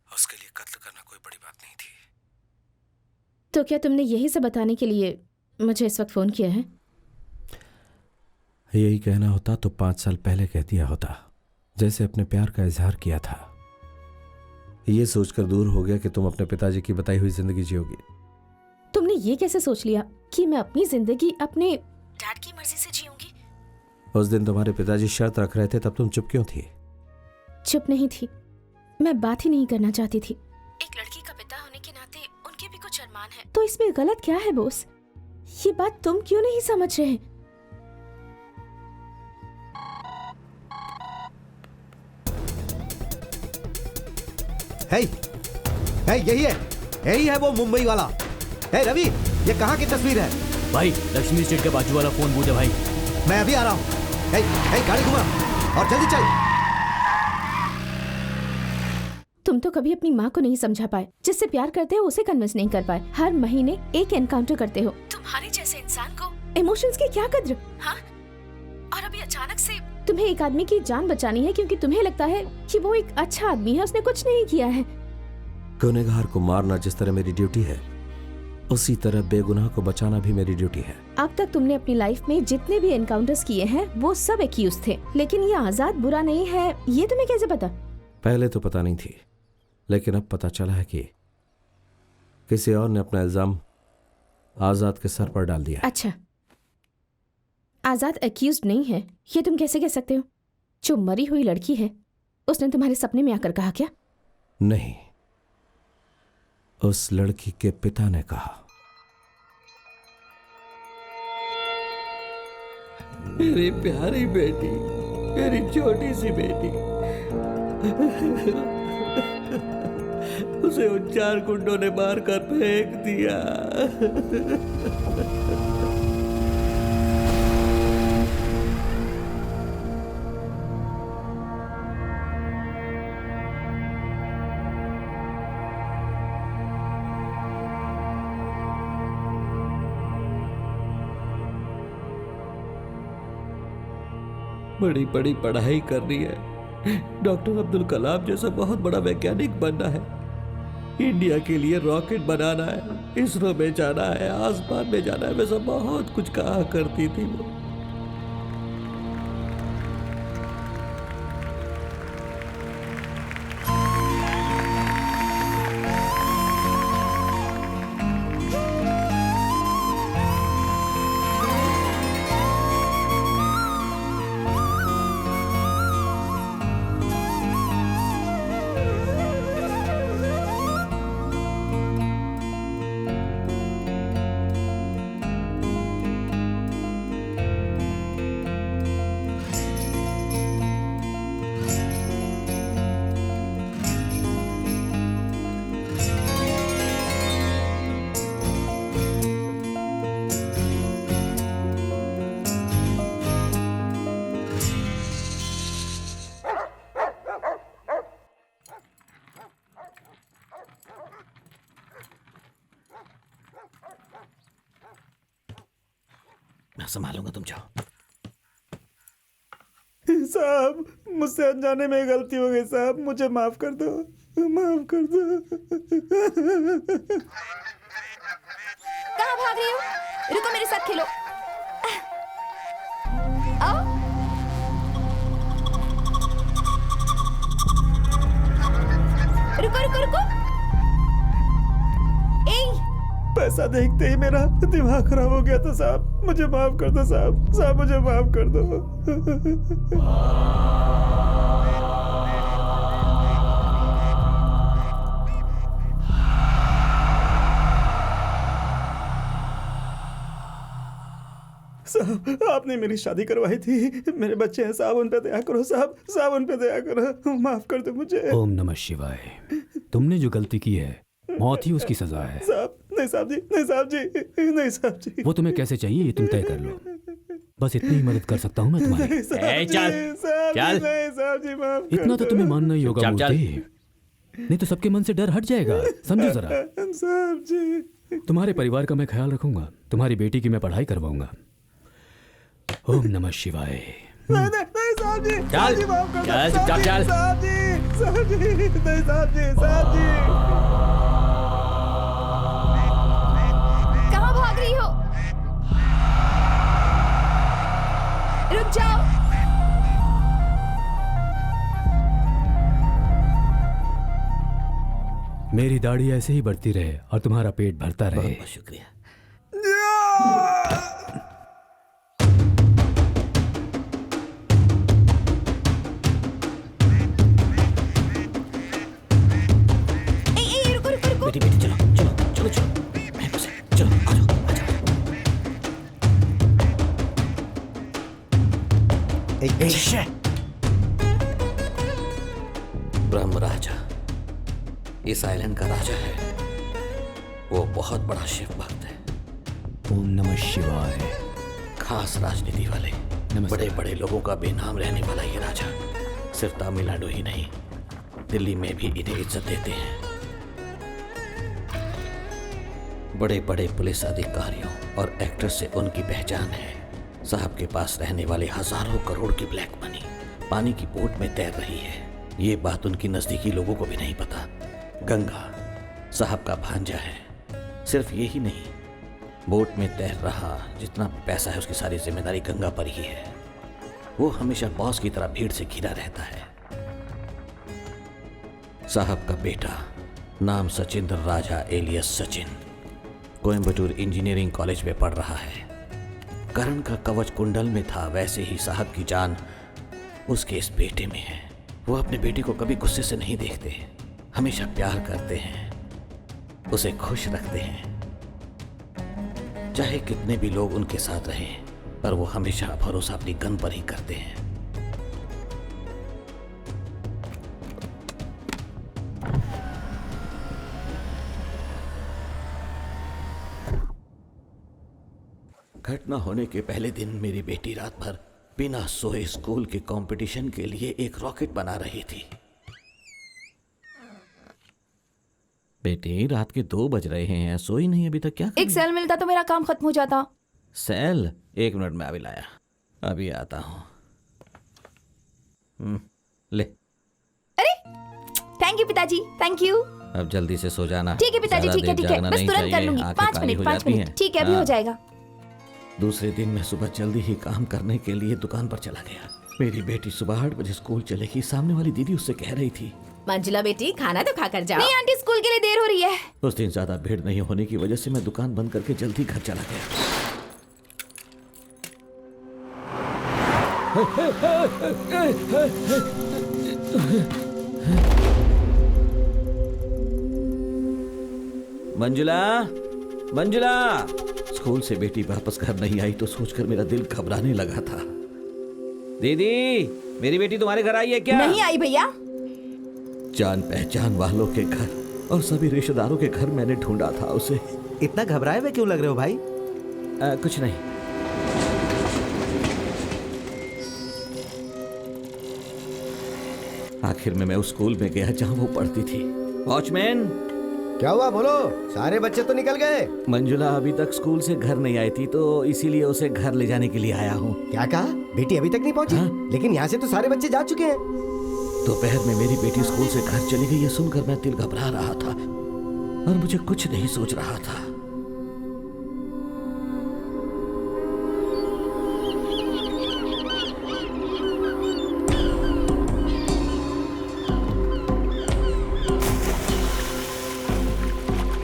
उसके लिए कत्ल करना कोई बड़ी बात नहीं थी। तो क्या तुमने यही सब बताने के लिए मुझे इस वक्त फोन किया है? यही कहना होता तो 5 साल पहले कह दिया होता, जैसे अपने प्यार का इजहार किया था। ये सोचकर दूर हो गया कि तुम अपने पिताजी की बताई हुई जिंदगी जियोगी। तुमने ये कैसे सोच लिया कि मैं अपनी जिंदगी अपने डैड की मर्जी से जीऊंगी? उस दिन तुम्हारे पिताजी शर्त रख रहे थे, तब तुम चुप क्यों थी? चुप नहीं थी, मैं बात ही नहीं करना चाहती थी। एक लड़की का पिता होने के नाते उनके भी कुछ अरमान है, तो इसमें गलत क्या है बॉस? ये बात तुम क्यों नहीं समझ रहे? यही है वो मुंबई वाला। रवि, ये कहाँ की तस्वीर है? भाई, लक्ष्मी स्ट्रीट के बाजू वाला फोन बूथ है भाई। मैं अभी आ रहा हूँ। गाड़ी घुमा और जल्दी चल। तुम तो कभी अपनी माँ को नहीं समझा पाए। जिससे प्यार करते हो उसे कन्विंस नहीं कर पाए। हर महीने एक एनकाउंटर करते हो। तुम्हारे जैसे इंसान को इमोशंस की क्या कद्र? हाँ, अभी अचानक से तुम्हें एक आदमी की जान बचानी है क्योंकि तुम्हें लगता है कि वो एक अच्छा आदमी है, उसने कुछ नहीं किया है। गुनहगार को मारना जिस तरह मेरी ड्यूटी है, उसी तरह बेगुनाह को बचाना भी मेरी ड्यूटी है। अब तक तुमने अपनी लाइफ में जितने भी एनकाउंटर्स किए हैं वो सब एक्यूज थे, लेकिन ये आजाद बुरा नहीं है, ये तुम्हें कैसे पता? पहले तो पता नहीं थी, लेकिन अब पता चला है कि किसी और ने अपना इल्जाम आजाद के सर पर डाल दिया। अच्छा, आजाद एक्यूज नहीं है, ये तुम कैसे कह सकते हो? जो मरी हुई लड़की है उसने तुम्हारे सपने में आकर कहा क्या? नहीं, उस लड़की के पिता ने कहा। मेरी प्यारी बेटी, मेरी छोटी सी बेटी, उसे उन 4 गुंडों ने मारकर फेंक दिया। बड़ी बड़ी पढ़ाई करनी है, डॉक्टर अब्दुल कलाम जैसा बहुत बड़ा वैज्ञानिक बनना है, इंडिया के लिए रॉकेट बनाना है, इसरो में जाना है, आसमान में जाना है, वैसा बहुत कुछ कहा करती थी वो। मैं संभालूंगा, तुम जाओ। साहब, मुझसे अनजाने में गलती हो गई साहब, मुझे माफ कर दो, माफ कर दो। कहाँ भाग रही हो? रुको, मेरे साथ खेलो। आओ। रुको रुको रुको। पैसा देखते ही मेरा दिमाग खराब हो गया था साहब, मुझे माफ कर दो साहब, साहब मुझे माफ कर दो। साहब, आपने मेरी शादी करवाई थी, मेरे बच्चे हैं साहब, उन पे दया करो साहब, साहब उन पे दया करो, माफ कर दो मुझे। ओम नमः शिवाय। तुमने जो गलती की है मौत ही उसकी सजा है। साहब, नहीं साहब जी, नहीं साहब जी, नहीं साहब जी। वो तुम्हें कैसे चाहिए ये तुम तय कर लो, बस इतनी ही मदद कर सकता हूँ मैं तुम्हारी। नहीं साहब जी, माफ कर इतना तो तुम्हें मानना ही होगा चल। मूर्ति, नहीं तो सबके मन से डर हट जाएगा, समझो जरा। साहब जी, तुम्हारे परिवार का मैं ख्याल रखूंगा, तुम्हारी बेटी की मैं पढ़ाई करवाऊंगा। ओम नमः शिवाय। नहीं साहब जी, चल जी माफ कर दो, चल चुपचाप चल। साहब जी, नहीं साहब जी, साहब जी। कहाँ भाग रही हो? रुक जाओ। मेरी दाढ़ी ऐसे ही बढ़ती रहे और तुम्हारा पेट भरता रहे। बहुत शुक्रिया। रुको रुको रुको। बेटी बेटी चलो चलो चलो चलो, मैं बस चलो, आ जाओ आ जाओ। ब्रह्म राजा इस आइलैंड का राजा है, वो बहुत बड़ा शिव भक्त है। ओम नमः शिवाय। खास राजनीति वाले, बड़े बड़े लोगों का बेनाम रहने वाला ये राजा सिर्फ तमिलनाडु ही नहीं, दिल्ली में भी इन्हें इज्जत देते हैं। बड़े बड़े पुलिस अधिकारियों और एक्टर्स से उनकी पहचान है, साहब के पास रहने वाले हजारों करोड़ की ब्लैक मनी पानी की बोट में तैर रही है। ये बात उनकी नजदीकी लोगों को भी नहीं पता। गंगा साहब का भांजा है। सिर्फ यही नहीं, बोट में तैर रहा जितना पैसा है उसकी सारी जिम्मेदारी गंगा पर ही है। वो हमेशा बॉस की तरह भीड़ से घिरा रहता है। साहब का बेटा नाम Sachindra Raja alias Sachin Coimbatore engineering college में पढ़ रहा है। करण का कवच कुंडल में था, वैसे ही साहब की जान उसके इस बेटे में है। वो अपने बेटे को कभी गुस्से से नहीं देखते, हमेशा प्यार करते हैं, उसे खुश रखते हैं। चाहे कितने भी लोग उनके साथ रहें, पर वो हमेशा भरोसा अपनी गन पर ही करते हैं। घटना होने के पहले दिन मेरी बेटी रात भर बिना सोए स्कूल के कंपटीशन के लिए एक रॉकेट बना रही थी। बेटी, रात के 2 बज रहे हैं, सोई नहीं अभी तक? क्या एक सेल मिलता तो मेरा काम खत्म हो जाता। सेल? 1 मिनट में अभी लाया, अभी आता हूं। ले। अरे थैंक यू पिताजी, थैंक यू। अब जल्दी से सो जाना। ठीक है पिताजी, ठीक है ठीक है, बस तुरंत कर लूंगी। 5 मिनट। ठीक है, अभी हो जाएगा। दूसरे दिन मैं सुबह जल्दी ही काम करने के लिए दुकान पर चला गया। मेरी बेटी सुबह 8 बजे स्कूल चलेगी। सामने वाली दीदी उससे कह रही थी, मंजुला बेटी खाना तो खाकर जाओ। नहीं आंटी, स्कूल के लिए देर हो रही है। उस दिन ज्यादा भीड़ नहीं होने की वजह से मैं दुकान बंद करके जल्दी घर चला गया। मंजुला, मंजुला। स्कूल से बेटी वापस घर नहीं आई तो सोचकर मेरा दिल घबराने लगा था। दीदी, मेरी बेटी तुम्हारे घर आई है क्या? नहीं आई भैया। जान पहचान वालों के घर और सभी रिश्तेदारों के घर मैंने ढूंढा था उसे। इतना घबराए हुए क्यों लग रहे हो भाई? कुछ नहीं। आखिर में मैं उस स्कूल में गया जहां वो पढ़ती थी। वॉचमैन, क्या हुआ? बोलो। सारे बच्चे तो निकल गए। मंजुला अभी तक स्कूल से घर नहीं आई थी तो इसीलिए उसे घर ले जाने के लिए आया हूँ। क्या कहा? बेटी अभी तक नहीं पहुंची? लेकिन यहाँ से तो सारे बच्चे जा चुके हैं। दोपहर में मेरी बेटी स्कूल से घर चली गई, ये सुनकर मैं दिल घबरा रहा था और मुझे कुछ नहीं सोच रहा था।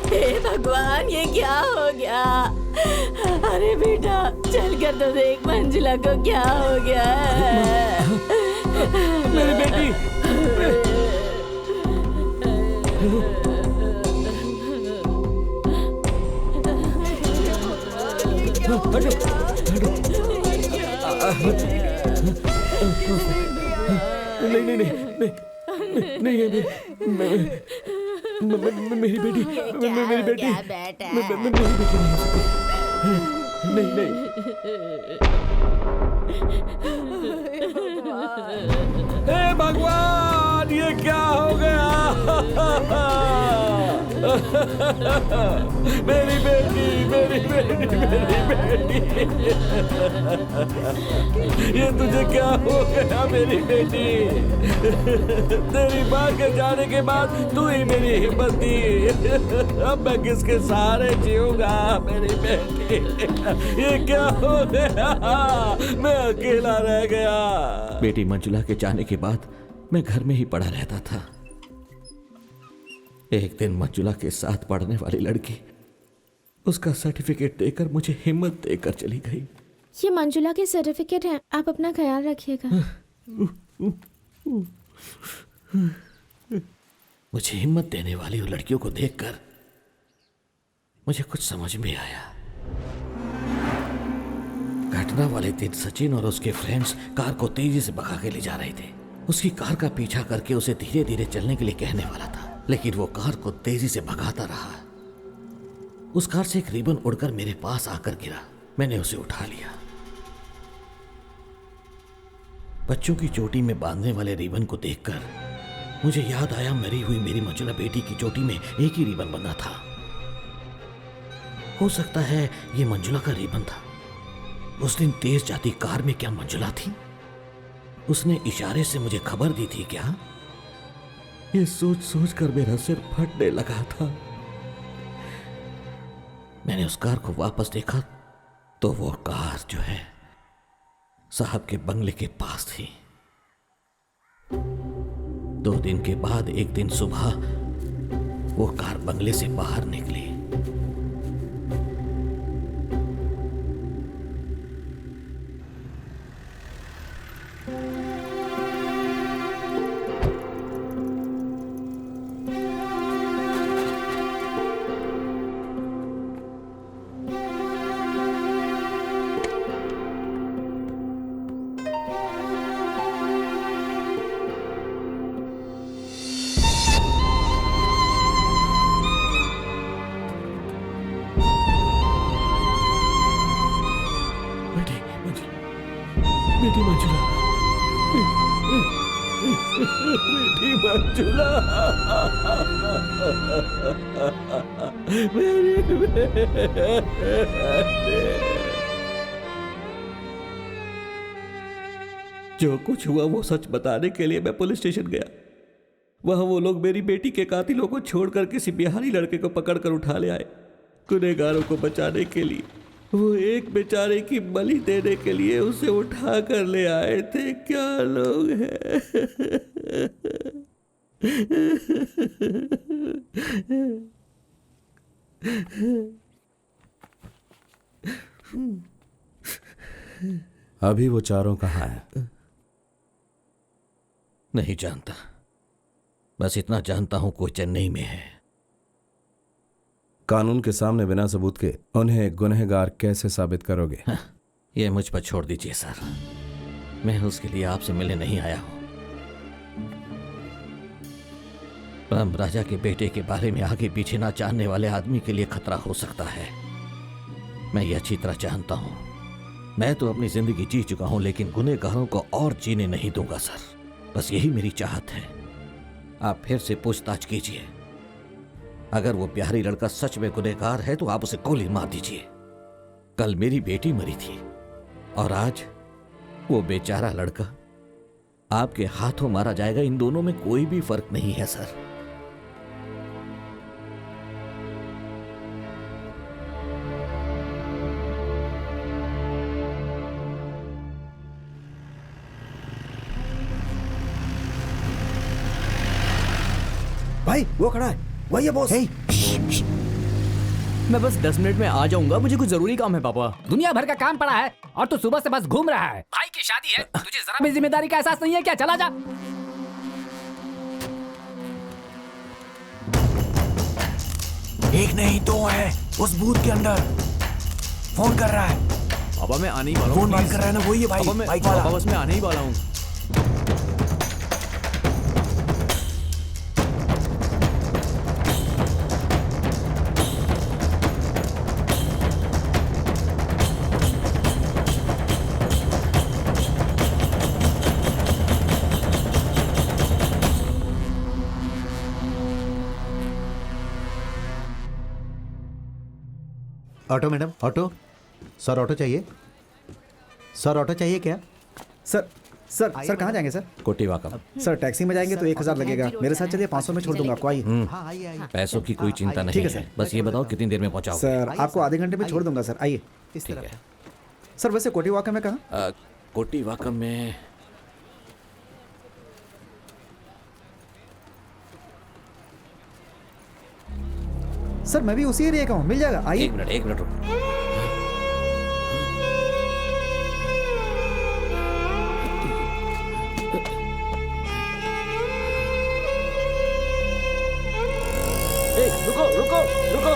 हे भगवान, ये क्या हो गया? अरे बेटा चल कर तो देख मंजुला को क्या हो गया है। मेरी बेटी। नहीं नहीं नहीं नहीं मेरी बेटी, मेरी बेटी, मेरी बेटी नहीं नहीं। हे भगवान, ये क्या हो गया? मेरी बेटी, मेरी बेटी, मेरी बेटी। ये तुझे क्या हो गया मेरी बेटी? तेरी माँ के जाने के बाद तू ही मेरी हिम्मत दी। अब मैं किसके सहारे जीऊंगा मेरी बेटी? ये क्या हो गया? मैं अकेला रह गया। बेटी मंजुला के जाने के बाद मैं घर में ही पड़ा रहता था। एक दिन मंजुला के साथ पढ़ने वाली लड़की उसका सर्टिफिकेट देकर मुझे हिम्मत देकर चली गई। ये मंजुला के सर्टिफिकेट हैं, आप अपना ख्याल रखिएगा। मुझे हिम्मत देने वाली उन लड़कियों को देखकर मुझे कुछ समझ में आया। घटना वाले दिन सचिन और उसके फ्रेंड्स कार को तेजी से भगा के ले जा रहे थे। उसकी कार का पीछा करके उसे धीरे धीरे चलने के लिए कहने वाला था, लेकिन वो कार को तेजी से भगाता रहा। उस कार से एक रिबन उड़कर मेरे पास आकर गिरा। मैंने उसे उठा लिया। बच्चों की चोटी में बांधने वाले रिबन को देखकर मुझे याद आया, मरी हुई मेरी मंजुला बेटी की चोटी में एक ही रिबन बंधा था। हो सकता है ये मंजुला का रिबन था। उस दिन तेज जाती कार में क्या मंजुला थी? उसने इशारे से मुझे खबर दी थी क्या? ये सोच सोच कर मेरा सिर फटने लगा था। मैंने उस कार को वापस देखा तो वो कार जो है साहब के बंगले के पास थी। 2 दिन के बाद एक दिन सुबह वो कार बंगले से बाहर निकली। बेटी मंजुला, बेटी मंजुला, मेरी जो कुछ हुआ वो सच बताने के लिए मैं पुलिस स्टेशन गया। वहां वो लोग मेरी बेटी के कातिलों को छोड़कर किसी बिहारी लड़के को पकड़कर उठा ले आए। गुनहगारों को बचाने के लिए वो एक बेचारे की बलि देने के लिए उसे उठा कर ले आए थे। क्या लोग हैं। अभी वो चारों कहाँ हैं? नहीं जानता, बस इतना जानता हूं कोई चेन्नई में है। कानून के सामने बिना सबूत के उन्हें एक गुनहगार कैसे साबित करोगे? हाँ, ये मुझ पर छोड़ दीजिए सर, मैं उसके लिए आपसे मिलने नहीं आया हूं। राम राजा के बेटे के बारे में आगे पीछे ना जानने वाले आदमी के लिए खतरा हो सकता है। मैं ये अच्छी तरह जानता हूं। मैं तो अपनी जिंदगी जी चुका हूं, लेकिन गुनहगारों को और जीने नहीं दूंगा सर। बस यही मेरी चाहत है। आप फिर से पूछताछ कीजिए। अगर वो बिहारी लड़का सच में गुनहगार है तो आप उसे गोली मार दीजिए। कल मेरी बेटी मरी थी और आज वो बेचारा लड़का आपके हाथों मारा जाएगा। इन दोनों में कोई भी फर्क नहीं है सर। भाई वो खड़ा है, वही है बॉस। मैं बस 10 मिनट में आ जाऊंगा, मुझे कुछ जरूरी काम है पापा। दुनिया भर का काम पड़ा है और तू सुबह से बस घूम रहा है। भाई की शादी है, तुझे जरा भी जिम्मेदारी का एहसास नहीं है क्या? चला जा। एक नहीं दो है उस बूथ के अंदर। फोन कर रहा है पापा, मैं आने ही वाला हूँ। फोन बात कर रहा है ना, वही है भाई। पापा बस मैं आने ही वाला हूँ। Auto madam, auto. Sir auto चाहिए? सर ऑटो चाहिए क्या? सर सर सर कहाँ जाएंगे सर? कोटीवाकम। सर टैक्सी में जाएंगे तो 1000 लगेगा। मेरे साथ चलिए, 500 में छोड़ दूंगा आपको। आइए। पैसों की कोई चिंता नहीं ठीक है है। बस ये बताओ कितनी देर में पहुंचाओगे? सर आपको आधे घंटे में छोड़ दूंगा सर। आइए। ठीक है सर। वैसे कोटीवाकम में कहाँ? कोटीवाकम में सर मैं भी उसी एरिया का हूँ, मिल जाएगा। आइए। एक मिनट रुक। रुको।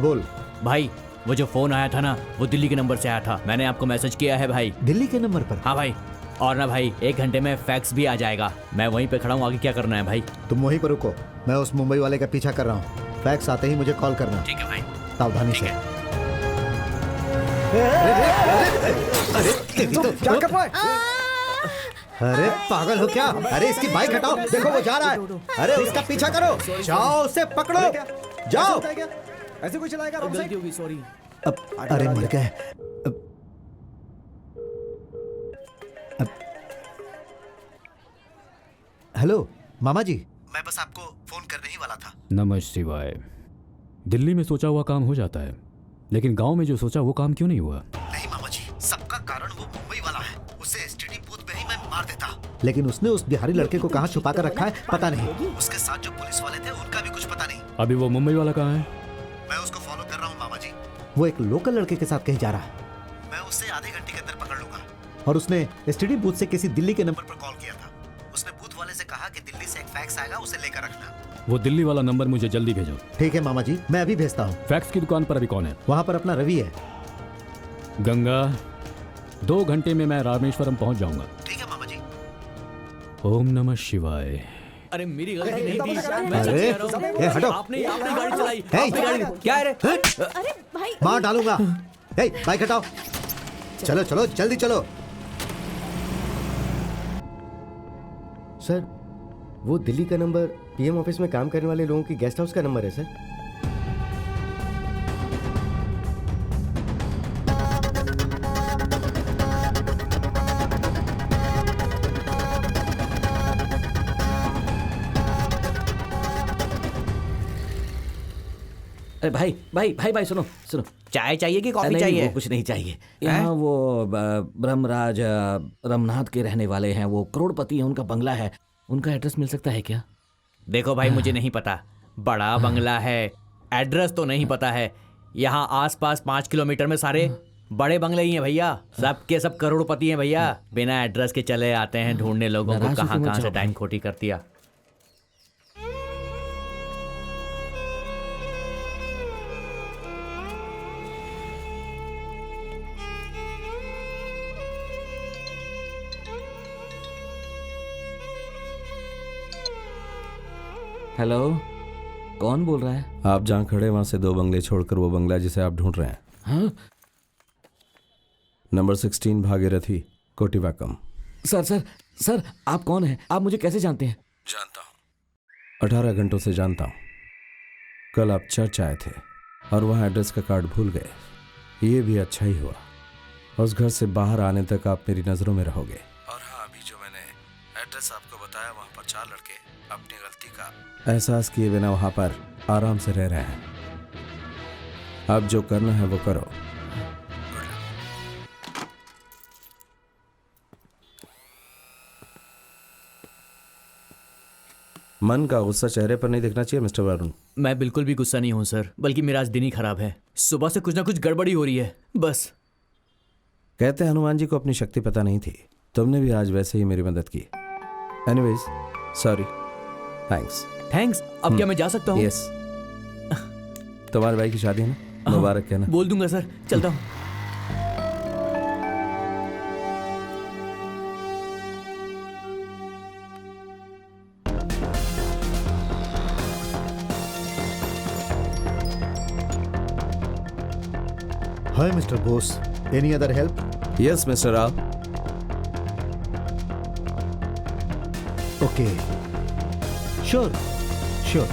बोल भाई वो जो फोन आया था ना वो दिल्ली के नंबर से आया था, मैंने आपको मैसेज किया है भाई। दिल्ली के नंबर पर? हाँ भाई, और ना भाई 1 घंटे में फैक्स भी आ जाएगा। मैं वहीं पे खड़ा हूँ, आगे क्या करना है भाई? तुम वहीं पर रुको, मैं उस मुंबई वाले का पीछा कर रहा हूँ। फैक्स आते ही मुझे कॉल करना। ठीक है भाई, सावधानी से। क्या कर रहा है? अरे पागल हो क्या? अरे इसकी बाइक हटाओ, देखो वो जा रहा है। अरे उसका पीछा करो, जाओ उसे पकड़ो, जाओ। ऐसे कोई चलाएगा? गलती होगी, सॉरी। अरे मर गए। हेलो मामा जी, मैं बस आपको फोन करने ही वाला था। नमः शिवाय। दिल्ली में सोचा हुआ काम हो जाता है, लेकिन गांव में जो सोचा वो काम क्यों नहीं हुआ? नहीं मामा जी, सबका कारण वो मुंबई वाला है। उसे एसटीडी बूथ पे ही मैं मार देता, लेकिन उसने उस बिहारी लड़के को कहाँ छुपा कर रखा है पता नहीं। उसके साथ जो पुलिस वाले थे उनका भी कुछ पता नहीं। अभी वो मुंबई वाला कहाँ है? मैं उसको फॉलो कर रहा हूँ मामा जी। वो एक लोकल लड़के के साथ कहीं जा रहा है। मैं उसे आधे घंटे के अंदर पकड़ लूंगा। और उसने एसटीडी बूथ से किसी दिल्ली के नंबर पर कॉल किया था। उसने बूथ वाले से कहा कि दिल्ली से एक फैक्स आएगा, उसे लेकर रखना। वो दिल्ली वाला नंबर मुझे जल्दी भेजो। ठीक है मामा जी, मैं अभी भेजता हूँ। फैक्स की दुकान पर अभी कौन है? वहाँ पर अपना रवि है। गंगा, 2 घंटे में मैं रामेश्वरम पहुंच जाऊंगा। ठीक है मामा जी। ओम नमः शिवाय। अरे मेरी गलती नहीं थी, मैं अरे, चल रहा हूँ। ए, हटो। आपने गाड़ी चलाई, हे, आपने गाड़ी क्या है रे? अरे भाई, मार डालूंगा। हे, बाइक हटाओ। चलो चलो जल्दी चलो। सर, वो दिल्ली का नंबर पीएम ऑफिस में काम करने वाले लोगों की गेस्ट हाउस का नंबर है सर। अरे भाई भाई भाई भाई सुनो सुनो। चाय चाहिए कि कॉफी नहीं, चाहिए? वो कुछ नहीं चाहिए। यहाँ वो ब्रह्मराज रमनाथ के रहने वाले हैं, वो करोड़पति हैं, उनका बंगला है। उनका एड्रेस मिल सकता है क्या? देखो भाई, मुझे नहीं पता, बड़ा बंगला है, एड्रेस तो नहीं पता है। यहाँ आसपास 5 किलोमीटर में सारे बड़े बंगले ही हैं भैया, सब के सब करोड़पति हैं भैया। बिना एड्रेस के चले आते हैं ढूंढने लोगों को, कहाँ कहाँ से टाइम खोटी कर दिया। हेलो, कौन बोल रहा है? आप जहाँ खड़े वहां से 2 बंगले छोड़कर वो बंगला जिसे आप ढूंढ रहे हैं। हाँ? Number 16 Bhagirathi, Kottivakkam. Sir sir sir, आप कौन हैं? आप मुझे कैसे जानते हैं? जानता हूँ, 18 घंटों से जानता हूँ। कल आप चर्च आए थे और वहाँ एड्रेस का कार्ड भूल गए। ये भी अच्छा ही हुआ, उस घर से बाहर आने तक आप मेरी नज़रों में रहोगे। और हाँ, अभी जो मैंने एड्रेस आपको बताया, वहाँ पर 4 लड़के अपनी गलती का एहसास किए बिना वहाँ पर आराम से रह रहे हैं। अब जो करना है वो करो। मन का गुस्सा चेहरे पर नहीं दिखना चाहिए मिस्टर वरुण। मैं बिल्कुल भी गुस्सा नहीं हूँ सर, बल्कि मेरा आज दिन ही खराब है। सुबह से कुछ ना कुछ गड़बड़ी हो रही है बस। कहते हैं हनुमान जी को अपनी शक्ति पता नहीं थी। तुमने भी आज वैसे ही मेरी मदद की। Anyways, sorry, thanks. थैंक्स? अब क्या मैं जा सकता हूँ? यस। तुम्हारे भाई की शादी है ना, मुबारक कहना। बोल दूंगा सर, चलता हूँ। Hi, Mr. Bose. Any other help? Yes, Mr. Rao. Okay. Sure. Sure.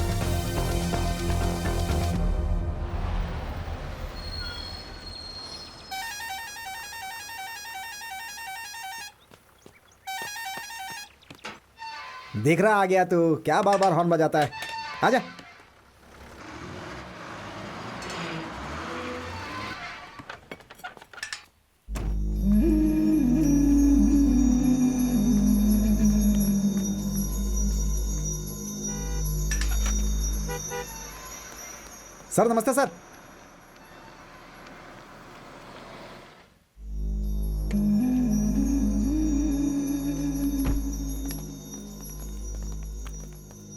देख रहा आ गया तू, क्या बार बार हॉर्न बजाता है? आजा। सर नमस्ते सर।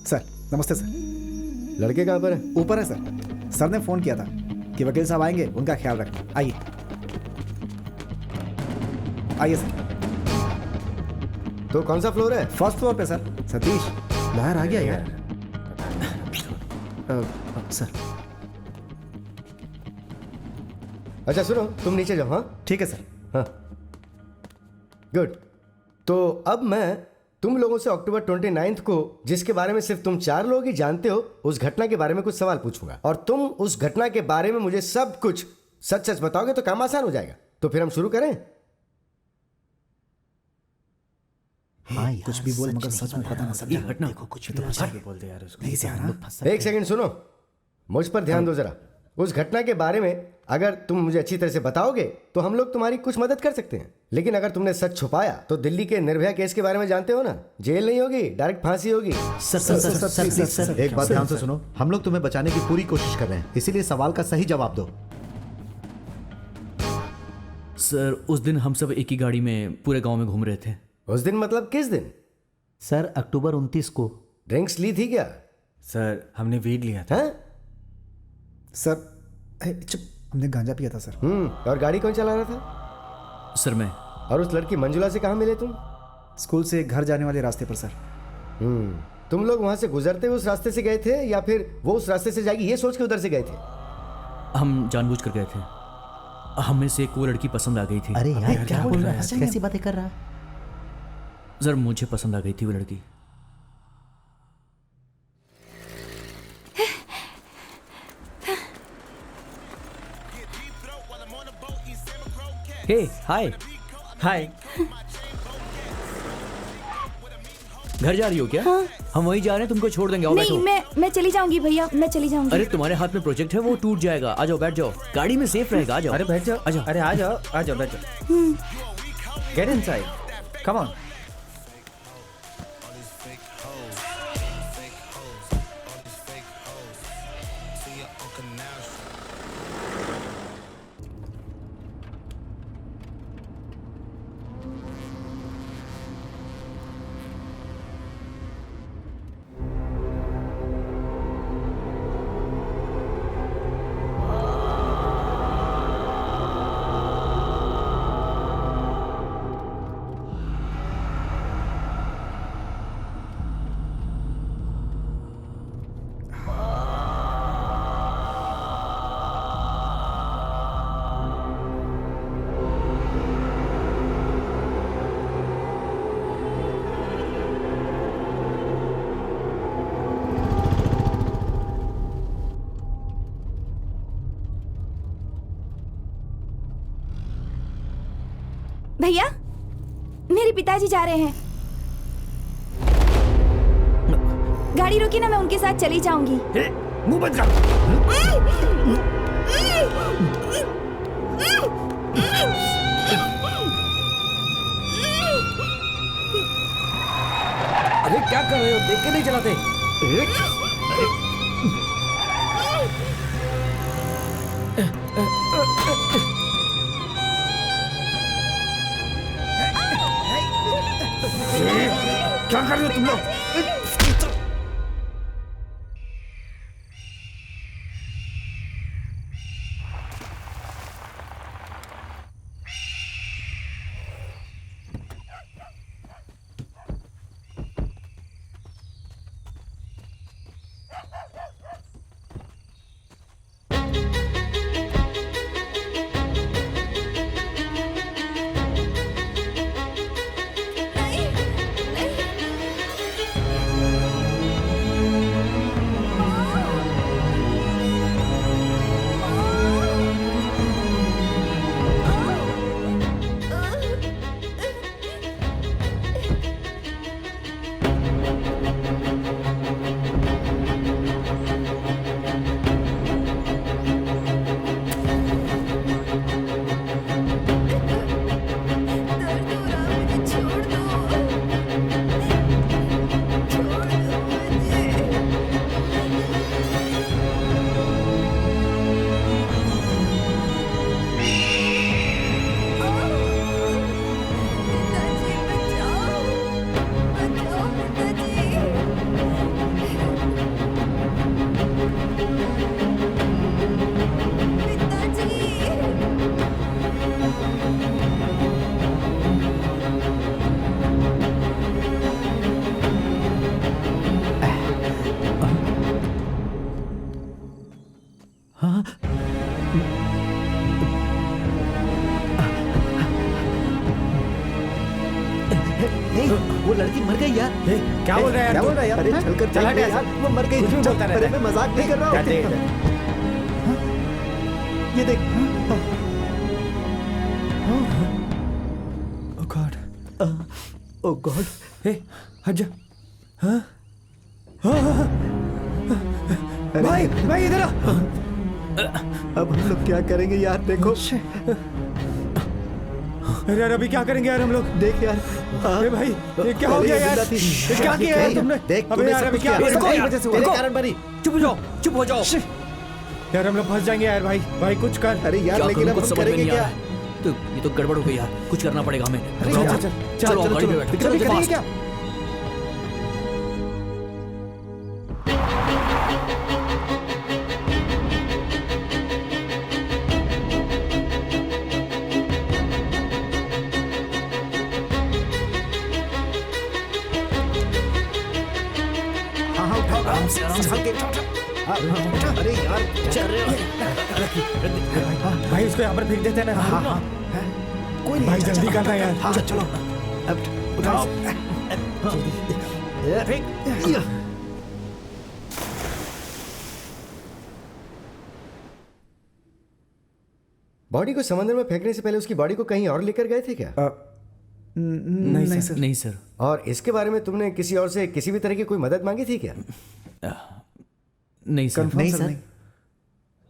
सर नमस्ते सर। लड़के कहाँ पर है? ऊपर है सर, सर ने फोन किया था। कि वकील साहब आएंगे, उनका ख्याल रखना। आइए आइए सर। तो कौन सा फ्लोर है? फर्स्ट फ्लोर पे सर। सतीश बाहर आ गया यार। सर अच्छा सुनो, तुम नीचे जाओ। हाँ ठीक है सर। हाँ गुड। तो अब मैं तुम लोगों से अक्टूबर 29 को, जिसके बारे में सिर्फ तुम 4 लोग ही जानते हो, उस घटना के बारे में कुछ सवाल पूछूंगा और तुम उस घटना के बारे में मुझे सब कुछ सच सच बताओगे तो काम आसान हो जाएगा। तो फिर हम शुरू करें? हाँ कुछ भी बोल मगर सच में पता ना सब। ये घटना देखो कुछ भी तो बोल दे यार उसको। नहीं से आना। एक सेकंड सुनो, मुझ पर ध्यान दो जरा। उस घटना के बारे में अगर तुम मुझे अच्छी तरह से बताओगे तो हम लोग तुम्हारी कुछ मदद कर सकते हैं, लेकिन अगर तुमने सच छुपाया तो दिल्ली के निर्भया केस के बारे में जानते हो ना, जेल नहीं होगी, डायरेक्ट फांसी होगी। सर एक बात ध्यान से सुनो, हम लोग तुम्हें बचाने की पूरी कोशिश कर रहे हैं, इसीलिए सवाल का सही जवाब दो। सर उस दिन हम सब एक ही गाड़ी में पूरे गांव में घूम रहे थे। उस दिन मतलब किस दिन? सर अक्टूबर 29 को। ड्रिंक्स ली थी क्या? सर हमने वीड लिया था। हाँ? सर चुप, हमने गांजा पिया था सर। और गाड़ी कौन चला रहा था? सर मैं। और उस लड़की मंजुला से कहाँ मिले तुम? स्कूल से घर जाने वाले रास्ते पर सर। तुम लोग वहां से गुजरते हुए उस रास्ते से गए थे या फिर वो उस रास्ते से जाएगी ये सोच के उधर से गए थे? हम जानबूझ कर गए थे। हमें से एक वो लड़की पसंद आ गई थी। अरे यार क्या बोल रहा है, कैसी बातें कर रहा है? सर मुझे पसंद आ गई थी वो लड़की। हे हाय हाय। घर जा रही हो क्या? हाँ। हम वहीं जा रहे हैं, तुमको छोड़ देंगे। आओ नहीं बैठो। मैं चली जाऊंगी भैया, मैं चली जाऊंगी। अरे तुम्हारे हाथ में प्रोजेक्ट है, वो टूट जाएगा। आ जाओ बैठ जाओ, गाड़ी में सेफ रहेगा। आ जाओ। अरे बैठ जाओ। आ जाओ। अरे आ जाओ बैठ जाओ। Get inside, come on. भैया मेरे पिताजी जा रहे हैं। गाड़ी रोकी ना, मैं उनके साथ चली जाऊंगी। मुंह बंद कर। अरे क्या कर रहे हो, देख के नहीं चलाते? क्या कर रहे हो तुम लोग? वो लड़की मर गई यार। क्या बोल रहा है यार? क्या बोल रहा है यार? अरे चलकर चल हट देख ऐसा। यार, वो मर गई। कुछ भी बोलता रहता अरे है। मैं मजाक नहीं कर रहा क्या हूँ। देख? ये देख। ओह गॉड, ओह गॉड, हे हट जा। हाँ भाई भाई इधर आ। अब हम लोग क्या करेंगे यार? देखो अरे यार अभी क्या करेंगे यार हम लोग? देख यार। अरे भाई ये क्या हो गया यार? ये क्या किया यार तुमने? देख अबे यार अभी क्या? तेरी वजह से तेरे हुआ। कारण बनी। चुप हो जाओ। यार हम लोग फंस जाएंगे यार। भाई कुछ कर। अरे यार लेकिन अब हम करेंगे क्या? तो ये तो गड़बड़ हो गई यार, कुछ करना पड़ेगा हमें। अरे यार, चलो गाड़ी में बैठो। चलो करेंगे क्या? आराम से अरे यार भाई उसको यहाँ पर फेंक देते हैं ना। हाँ कोई नहीं, भाई जल्दी करना यार। हाँ चलो अब उठाओ। बॉडी को समंदर में फेंकने से पहले उसकी बॉडी को कहीं और लेकर गए थे क्या? नहीं सर। और इसके बारे में तुमने किसी और से किसी भी तरह की कोई मदद मांगी थी क्या? नहीं सर। नहीं सर।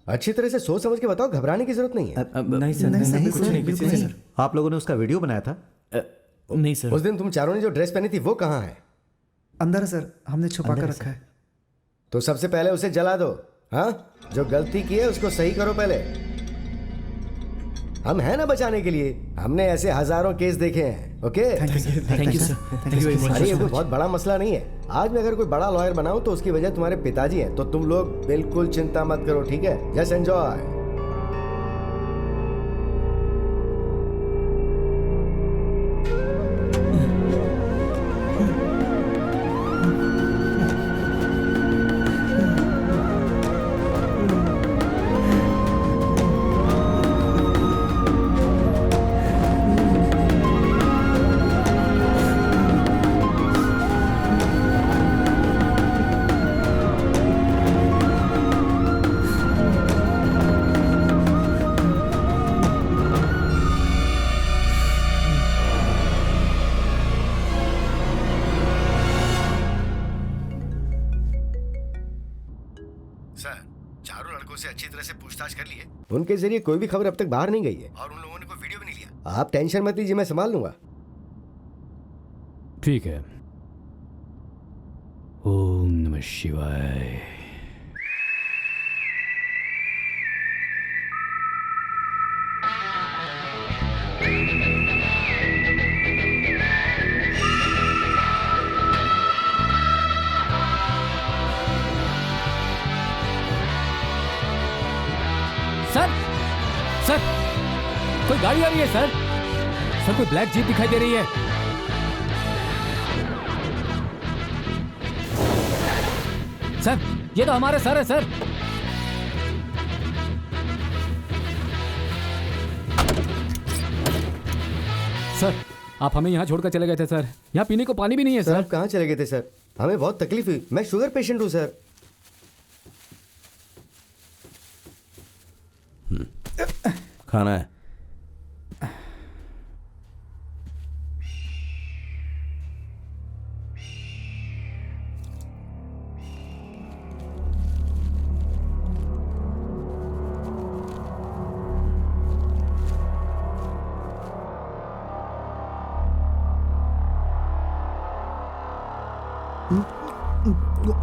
अच्छी तरह से सोच समझ के बताओ, घबराने की जरूरत नहीं है। नहीं सर, नहीं कुछ नहीं बिल्कुल नहीं। आप लोगों ने उसका वीडियो बनाया था? नहीं सर। उस दिन तुम चारों ने जो ड्रेस पहनी थी वो कहाँ है? अंदर है सर, हमने छुपा कर रखा है। तो सबसे पहले उसे जला दो। हाँ, जो गलती की है उसको सही करो पहले। हम हैं ना बचाने के लिए। हमने ऐसे हजारों केस देखे हैं। Okay, thank you sir. Thank you very अरे ये मच। कोई बहुत बड़ा मसला नहीं है। आज मैं अगर कोई बड़ा लॉयर बनाऊं तो उसकी वजह तुम्हारे पिताजी हैं। तो तुम लोग बिल्कुल चिंता मत करो, ठीक है? Just enjoy. उनके जरिए कोई भी खबर अब तक बाहर नहीं गई है और उन लोगों ने कोई वीडियो भी नहीं लिया। आप टेंशन मत लीजिए, मैं संभाल लूंगा। ठीक है। ओम नमः शिवाय। सर कोई गाड़ी आ रही है सर। सर कोई ब्लैक जीप दिखाई दे रही है। सर ये तो हमारे सर है सर। सर आप हमें यहाँ छोड़कर चले गए थे सर। यहाँ पीने को पानी भी नहीं है सर। आप कहाँ चले गए थे सर? हमें बहुत तकलीफ हुई। मैं शुगर पेशेंट हूँ सर। खाना है।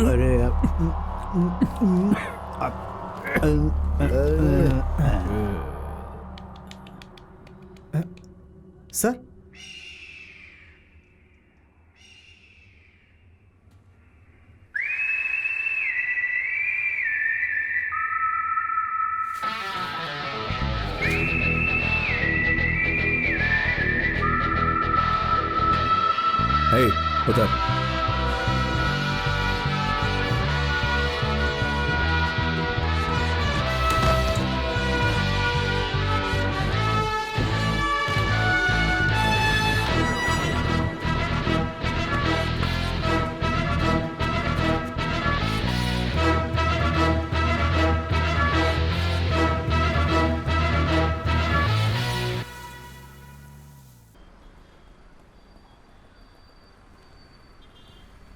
अरे सर हे उधर।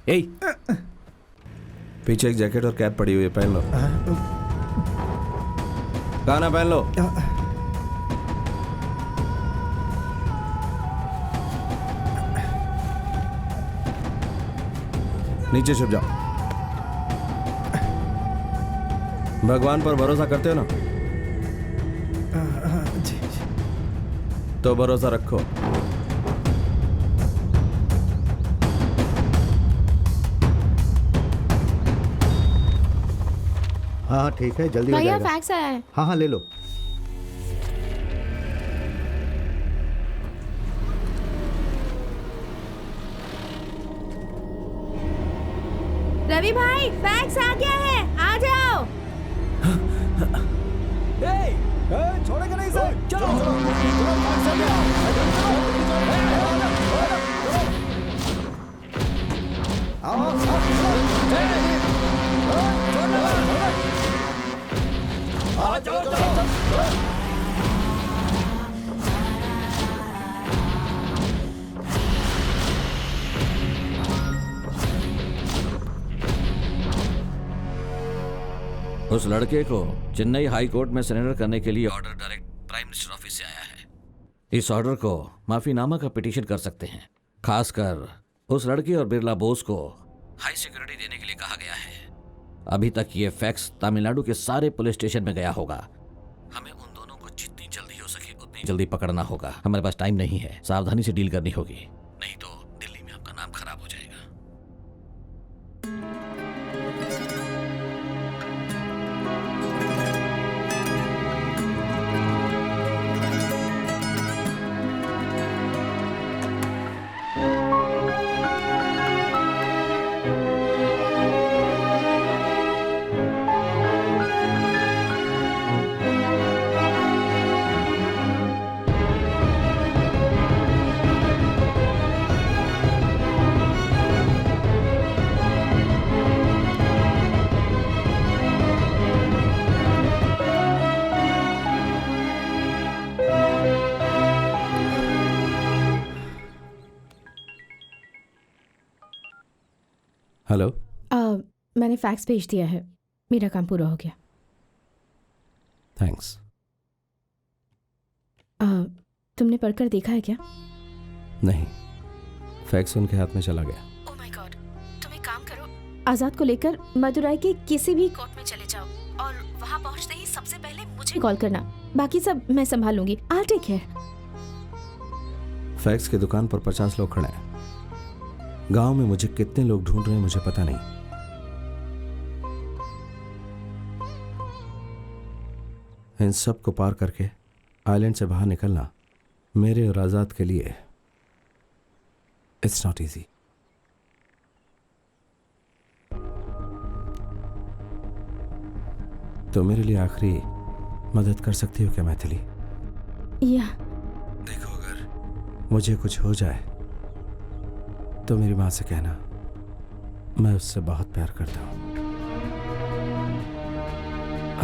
ए, पीछे एक जैकेट और कैप पड़ी हुई है, पहन लो। गाना पहन लो। नीचे छुप जाओ। भगवान पर भरोसा करते हो ना? जी। तो भरोसा रखो। हाँ ठीक है, जल्दी हो भैया जाएगा। फैक्स आया है। हाँ हाँ ले लो। रवि भाई फैक्स आ गया है, आ जाओ। छोड़ेगा नहीं सर, चलो उस लड़के को चेन्नई हाई कोर्ट में सरेंडर करने के लिए order direct prime minister office से आया है। इस ऑर्डर को माफीनामा का पिटीशन कर सकते हैं। खासकर उस लड़के और बिरला बोस को हाई सिक्योरिटी देने के लिए कहा गया है। अभी तक ये फैक्स तमिलनाडु के सारे पुलिस स्टेशन में गया होगा। हमें उन दोनों को जितनी जल्दी हो सके उतनी जल्दी पकड़ना होगा। हमारे पास टाइम नहीं है, सावधानी से डील करनी होगी, नहीं तो दिल्ली में आपका नाम खराब हो जाएगा। हेलो। मैंने फैक्स भेज दिया है, मेरा काम पूरा हो गया। थैंक्स। तुमने पढ़कर देखा है क्या? नहीं, फैक्स उनके हाथ में चला गया। ओह माय गॉड, तुम एक काम करो, आजाद को लेकर मदुराई के किसी भी कोर्ट में चले जाओ और वहां पहुंचते ही सबसे पहले मुझे कॉल करना। बाकी सब मैं संभाल लूंगी। I take care. फैक्स की दुकान पर 50 लोग खड़े हैं। गांव में मुझे कितने लोग ढूंढ रहे हैं मुझे पता नहीं। इन सब को पार करके आइलैंड से बाहर निकलना मेरे और आजाद के लिए इट्स नॉट इजी। तो मेरे लिए आखिरी मदद कर सकती हो क्या मैथिली? या देखो, अगर मुझे कुछ हो जाए तो मेरी माँ से कहना मैं उससे बहुत प्यार करता हूँ।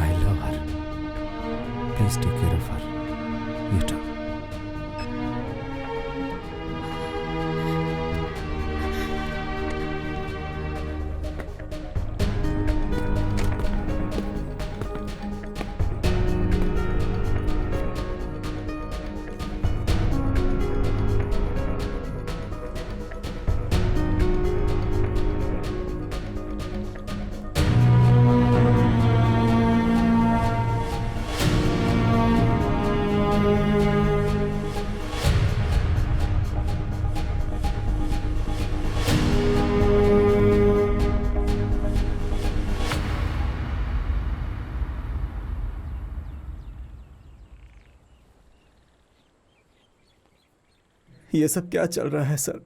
I love her. Please take care of her. You too. ये सब क्या चल रहा है सर?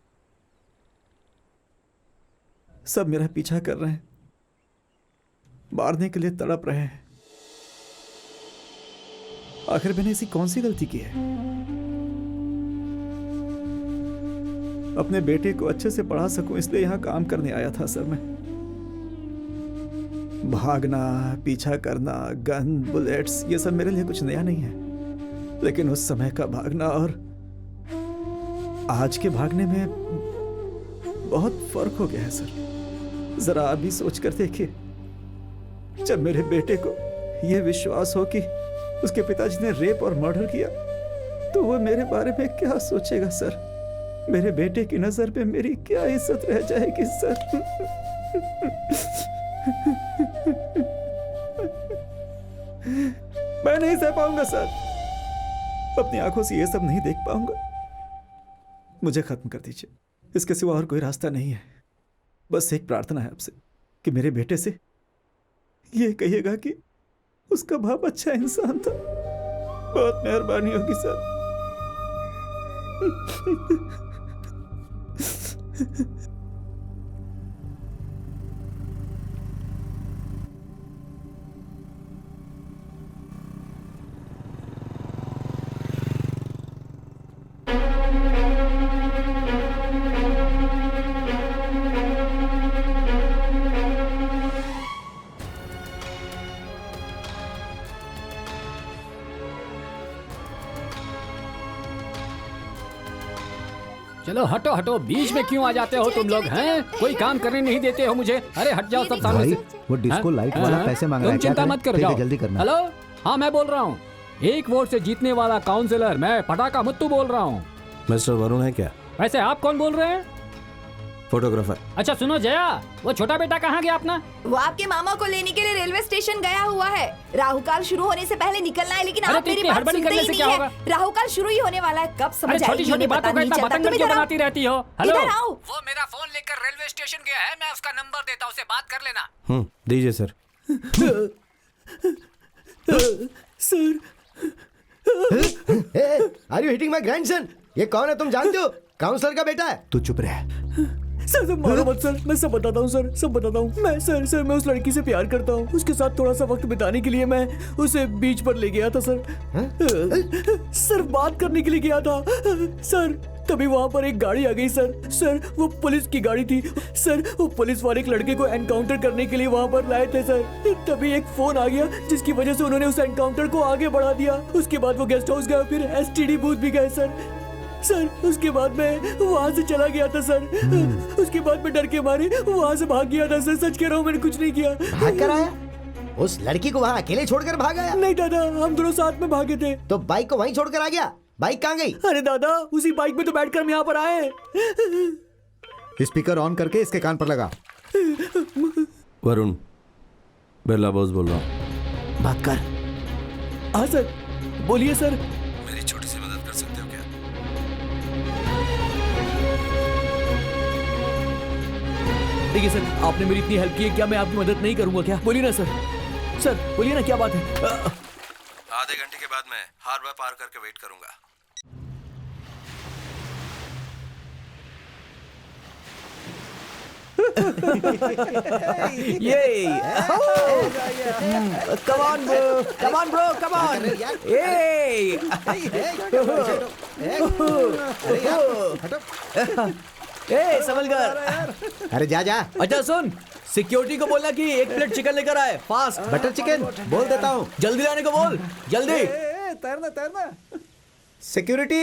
सब मेरा पीछा कर रहे हैं, मारने के लिए तड़प रहे हैं। आखिर मैंने ऐसी कौन सी गलती की है? अपने बेटे को अच्छे से पढ़ा सकूं इसलिए यहां काम करने आया था सर। मैं भागना, पीछा करना, गन, बुलेट्स, ये सब मेरे लिए कुछ नया नहीं है। लेकिन उस समय का भागना और आज के भागने में बहुत फर्क हो गया है सर। जरा अभी सोच कर देखिए, जब मेरे बेटे को यह विश्वास हो कि उसके पिताजी ने रेप और मर्डर किया तो वो मेरे बारे में क्या सोचेगा सर? मेरे बेटे की नजर में मेरी क्या इज्जत रह जाएगी सर? मैं नहीं सह पाऊंगा सर, अपनी आंखों से ये सब नहीं देख पाऊंगा। मुझे खत्म कर दीजिए, इसके सिवा और कोई रास्ता नहीं है। बस एक प्रार्थना है आपसे कि मेरे बेटे से ये कहिएगा कि उसका बाप अच्छा इंसान था। बहुत मेहरबानी होगी सर। चलो हटो हटो, बीच में क्यों आ जाते हो तुम लोग हैं? कोई काम करने नहीं देते हो मुझे। अरे हट जाओ सब सामने से। वो डिस्को लाइट वाला पैसे मांग रहा है, तुम चिंता मत करो, जाओ जल्दी करना। हेलो, हाँ मैं बोल रहा हूँ, 1 वोट से जीतने वाला काउंसिलर मैं पटाखा मुत्तू बोल रहा हूँ। मिस्टर वरुण है क्या? वैसे आप कौन बोल रहे हैं? फोटोग्राफर। अच्छा सुनो जया, वो छोटा बेटा कहाँ गया अपना? वो आपके मामा को लेने के लिए रेलवे स्टेशन गया हुआ है। राहुकाल शुरू होने से पहले निकलना है, लेकिन आप मेरी बात सुनते ही नहीं है। राहुकाल शुरू ही होने वाला है, कब समझ आएगी? छोटी-छोटी बातों का इतना बतंगड़ क्यों बनाती रहती हो? हेलो, इधर आओ। वो मेरा फोन लेकर रेलवे स्टेशन गया है, मैं उसका नंबर देता हूँ, उससे बात कर लेना। दीजिए sir. Sir, are you hitting my grandson? ये कौन है तुम जानते हो? काउंसलर का बेटा है। तू चुप रह। सर मारो मत सर, मैं सब बताता हूँ सर, सब बताता हूँ। मैं सर मैं उस लड़की से प्यार करता हूँ। उसके साथ थोड़ा सा वक्त बिताने के लिए मैं उसे बीच पर ले गया था सर। सर बात करने के लिए गया था सर। तभी वहाँ पर एक गाड़ी आ गई सर वो पुलिस की गाड़ी थी सर। वो पुलिस वाले एक लड़के को एनकाउंटर करने के लिए वहाँ पर लाए थे सर। तभी एक फोन आ गया जिसकी वजह से उन्होंने उस एनकाउंटर को आगे बढ़ा दिया। उसके बाद वो गेस्ट हाउस गए, फिर STD बूथ भी गए सर। उसके बाद मैं वहाँ से चला गया था सर। उसके बाद मैं डर के मारे वहाँ से भाग गया था सर। सच कह रहा हूँ, मैंने कुछ नहीं किया। भाग कर आया? उस लड़की को वहाँ अकेले छोड़कर भाग आया? नहीं दादा, हम दोनों साथ में भागे थे। तो बाइक को वहीं छोड़कर आ गया? बाइक कहाँ गई? अरे दादा, उसी बाइक में तो बैठकर हम यहाँ पर आए। स्पीकर ऑन करके इसके कान पर लगा। वरुण, बिरला बोस बोल रहा हूँ। बात कर। हाँ सर, बोलिए सर। मेरी छोटी सी मदद कर सकते हो क्या? देखिए सर, आपने मेरी इतनी हेल्प की है, क्या मैं आपकी मदद नहीं करूंगा क्या? बोलिए ना सर, बोलिए ना, क्या बात है? आधे घंटे के बाद मैं हार्बर पार करके वेट करूंगा। Yay! Come on, bro! Come on, bro! Come on! Hey! Hey, संभलकर! अरे जा जा। अच्छा सुन, सिक्योरिटी को बोलना कि 1 प्लेट चिकन लेकर आए, फास्ट। बटर चिकन बोल देता हूँ। जल्दी लाने को बोल, जल्दी। तैरना। सिक्योरिटी।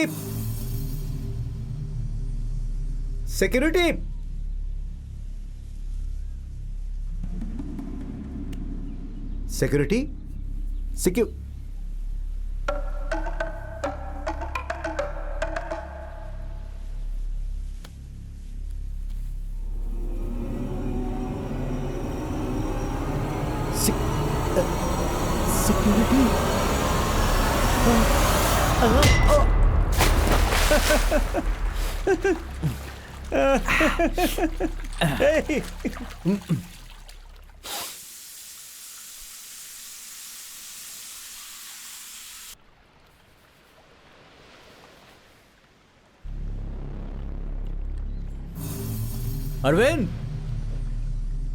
अरविंद,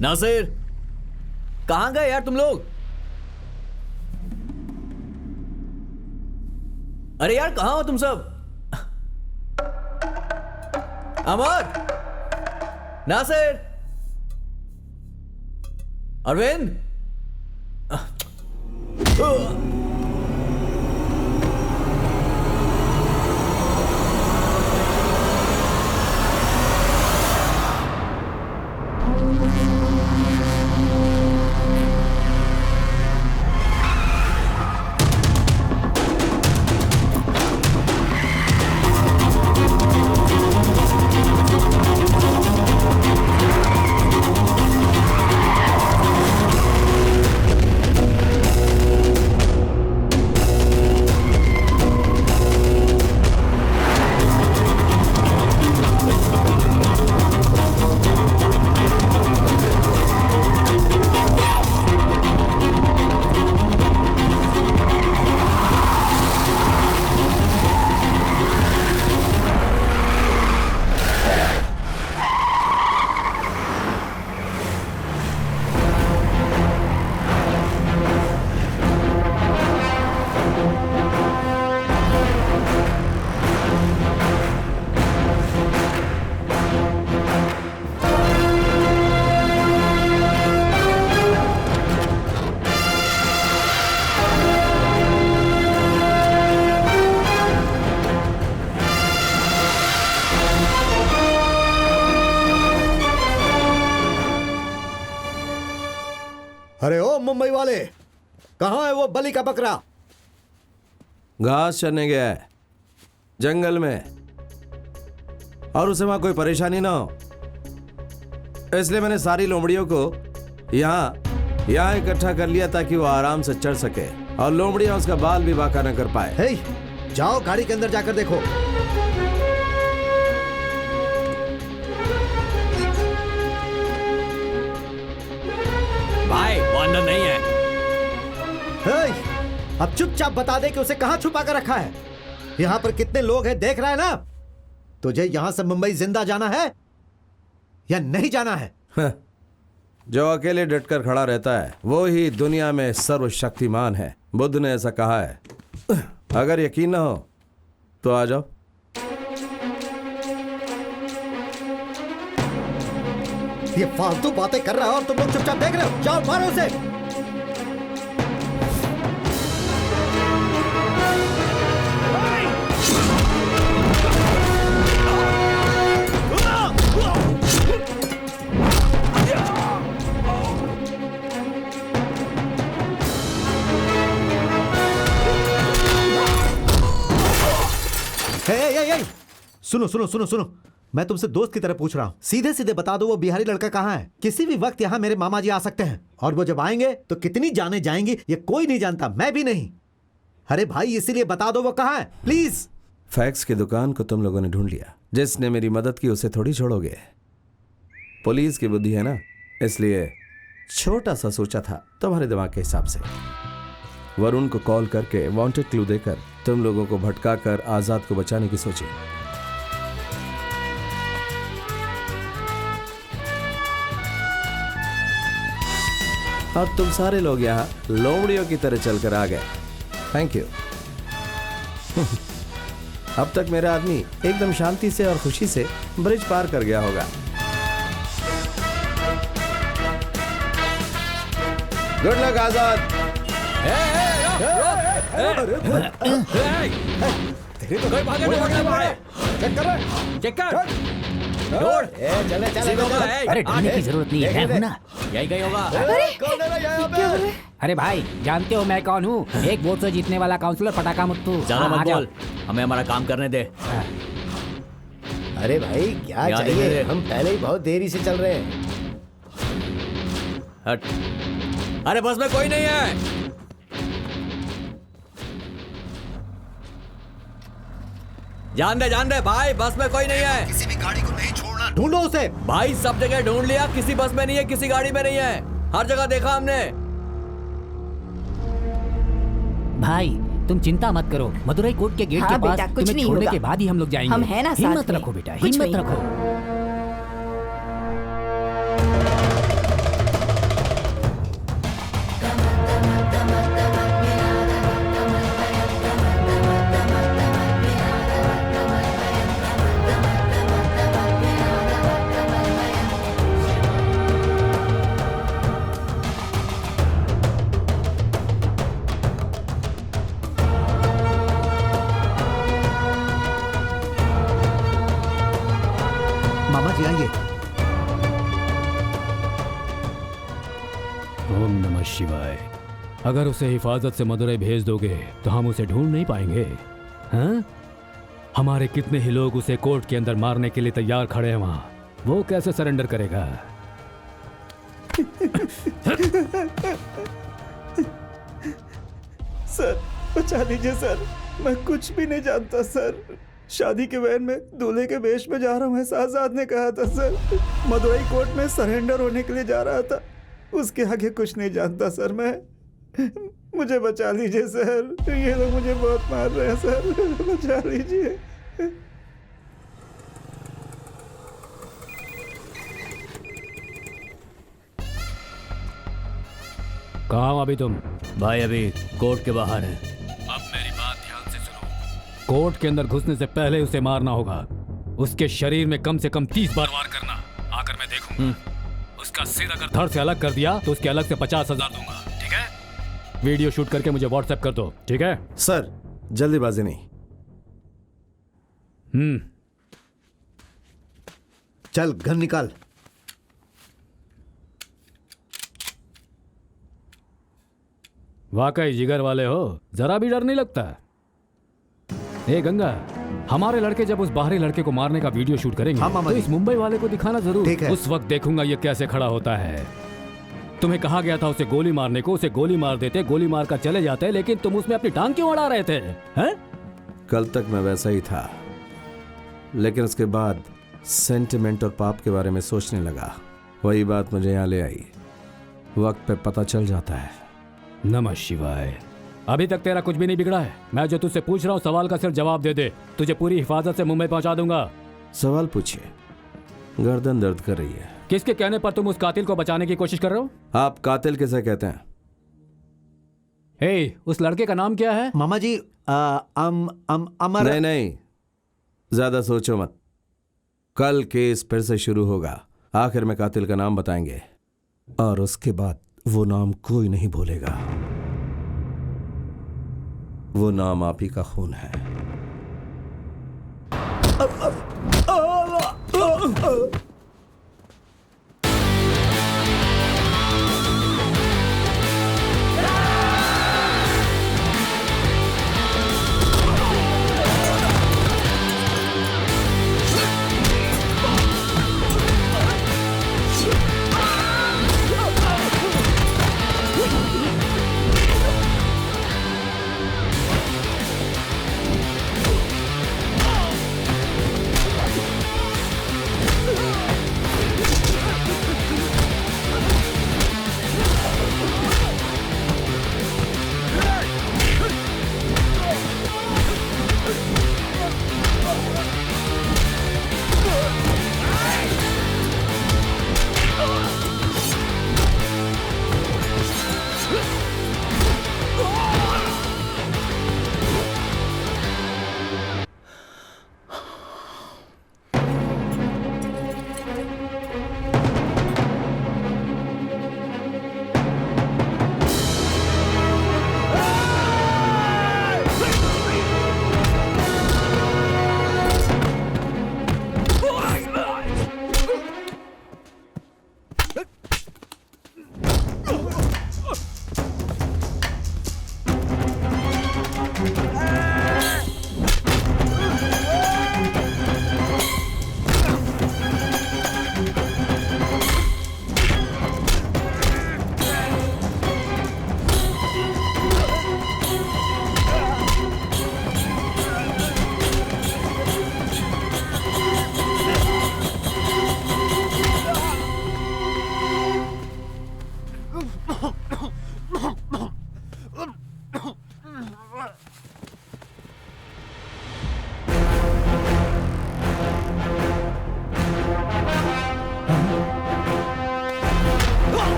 नासिर, कहाँ गए यार तुम लोग? अरे यार कहाँ हो तुम सब? अमर, नासिर, अरविंद। अरे ओ मुंबई वाले, कहाँ है वो बलि का बकरा? घास चरने गया है जंगल में, और उसे वहां कोई परेशानी ना हो, इसलिए मैंने सारी लोमड़ियों को यहाँ इकट्ठा कर लिया ताकि वो आराम से चढ़ सके और लोमड़ियां उसका बाल भी बांका न कर पाए। हे, जाओ गाड़ी के अंदर जाकर देखो। भाई वो अंदर नहीं है। हे, अब चुपचाप बता दे कि उसे कहाँ छुपा कर रखा है। यहाँ पर कितने लोग हैं देख रहा है ना? तुझे यहाँ से मुंबई जिंदा जाना है या नहीं जाना है? जो अकेले डटकर खड़ा रहता है वो ही दुनिया में सर्वशक्तिमान है। बुद्ध ने ऐसा कहा है। अगर यकीन ना हो तो आ जाओ। ये फालतू बातें कर रहा है और तुम लोग चुपचाप देख रहे हो। जाओ मारो उसे। सुनो सुनो सुनो सुनो, मैं तुमसे दोस्त की तरह पूछ रहा हूँ। सीधे सीधे बता दो वो बिहारी लड़का कहाँ है? किसी भी वक्त यहाँ मेरे मामा जी आ सकते हैं, और वो जब आएंगे तो कितनी जाने जाएंगी ये कोई नहीं जानता, मैं भी नहीं। अरे भाई इसीलिए बता दो वो कहाँ है, प्लीज। फैक्स की दुकान को तुम लोगों ने ढूंढ लिया। जिसने मेरी मदद की उसे थोड़ी छोड़ोगे। पुलिस की बुद्धि है ना, इसलिए छोटा सा सोचा था तुम्हारे दिमाग के हिसाब से। वरुण को कॉल करके वांटेड क्लू देकर तुम लोगों को भटका कर आजाद को बचाने की सोची। अब तुम सारे लोग यहाँ लोमड़ियों की तरह चलकर आ गए। Thank you. अब तक मेरा आदमी एकदम शांति से और खुशी से ब्रिज पार कर गया होगा। गुड लक आजाद। कोई भागे नहीं बढ़ना भाई। चेक कर। दौड़। चले चले। अरे डरने की जरूरत नहीं है, मैं हूं ना। यही गई होगा। अरे भाई जानते हो मैं कौन हूँ? एक वोट से जीतने वाला काउंसलर पटाखा मुत्तू। ज्यादा मत बोल, हमें हमारा काम करने दे। अरे भाई क्या चाहिए? हम पहले ही बहुत देरी से चल रहे हैं। हट। अरे बस में कोई नहीं है। जान दे भाई, बस में कोई नहीं है। किसी भी गाड़ी को नहीं छोड़ना, ढूंढो उसे। भाई सब जगह ढूंढ लिया, किसी बस में नहीं है, किसी गाड़ी में नहीं है, हर जगह देखा हमने। भाई तुम चिंता मत करो, मदुरई कोर्ट के गेट के पास तुम्हें छोड़ने के बाद ही हम लोग जाएंगे। हम हैं ना साथ हिम्मत में। रखो बेटा, कुछ हिम्मत नहीं रखो। मामा जी आइए। ओम नमः शिवाय। अगर उसे हिफाजत से मदुरई भेज दोगे तो हम उसे ढूंढ नहीं पाएंगे। हाँ? हमारे कितने ही लोग उसे कोर्ट के अंदर मारने के लिए तैयार खड़े हैं वहां, वो कैसे सरेंडर करेगा? सर बचा लीजिए सर, मैं कुछ भी नहीं जानता सर। शादी के वैन में दूल्हे के वेश में जा रहा हूँ ऐसा आजाद ने कहा था सर। मदुरई कोर्ट में सरेंडर होने के लिए जा रहा था, उसके आगे कुछ नहीं जानता सर मैं। मुझे बचा लीजिए सर, ये लोग मुझे बहुत मार रहे हैं सर, बचा लीजिए। कहाँ हो अभी तुम? भाई अभी कोर्ट के बाहर है। अब मेरी बात ध्यान से सुनो। कोर्ट के अंदर घुसने से पहले उसे मारना होगा। उसके शरीर में कम से कम 30 बार वार करना। आकर मैं देखूंगा। उसका सिर अगर धड़ से अलग कर दिया तो उसके अलग से 50,000 दूंगा, ठीक है? वीडियो शूट करके मुझे व्हाट्सएप कर दो, ठीक है? सर जल्दीबाजी नहीं। चल गन निकाल। वाकई जिगर वाले हो, जरा भी डर नहीं लगता। ए गंगा, हमारे लड़के जब उस बाहरी लड़के को मारने का वीडियो शूट करेंगे तो इस मुंबई वाले को दिखाना जरूर। उस वक्त देखूंगा ये कैसे खड़ा होता है। तुम्हें कहा गया था उसे गोली मारने को, उसे गोली मार देते, गोली मार कर चले जाते, लेकिन तुम उसमें अपनी टांग क्यों अड़ा रहे थे? हैं? कल तक मैं वैसा ही था, लेकिन उसके बाद सेंटिमेंट और पाप के बारे में सोचने लगा। वही बात मुझे यहाँ ले आई। वक्त पे पता चल जाता है। नमः शिवाय। अभी तक तेरा कुछ भी नहीं बिगड़ा है। मैं जो तुझसे पूछ रहा हूँ सवाल का सिर्फ जवाब दे दे, तुझे पूरी हिफाजत से मुंबई पहुंचा दूंगा। सवाल पूछिए। गर्दन दर्द कर रही है। किसके कहने पर तुम उस कातिल को बचाने की कोशिश कर रहे हो? आप कातिल किसे कहते हैं? उस लड़के का नाम क्या है? मामा जी अमर। नहीं, ज्यादा सोचो मत। कल केस फिर से शुरू होगा। आखिर में कातिल का नाम बताएंगे और उसके बाद वो नाम कोई नहीं भूलेगा। वो नाम आप ही का खून है।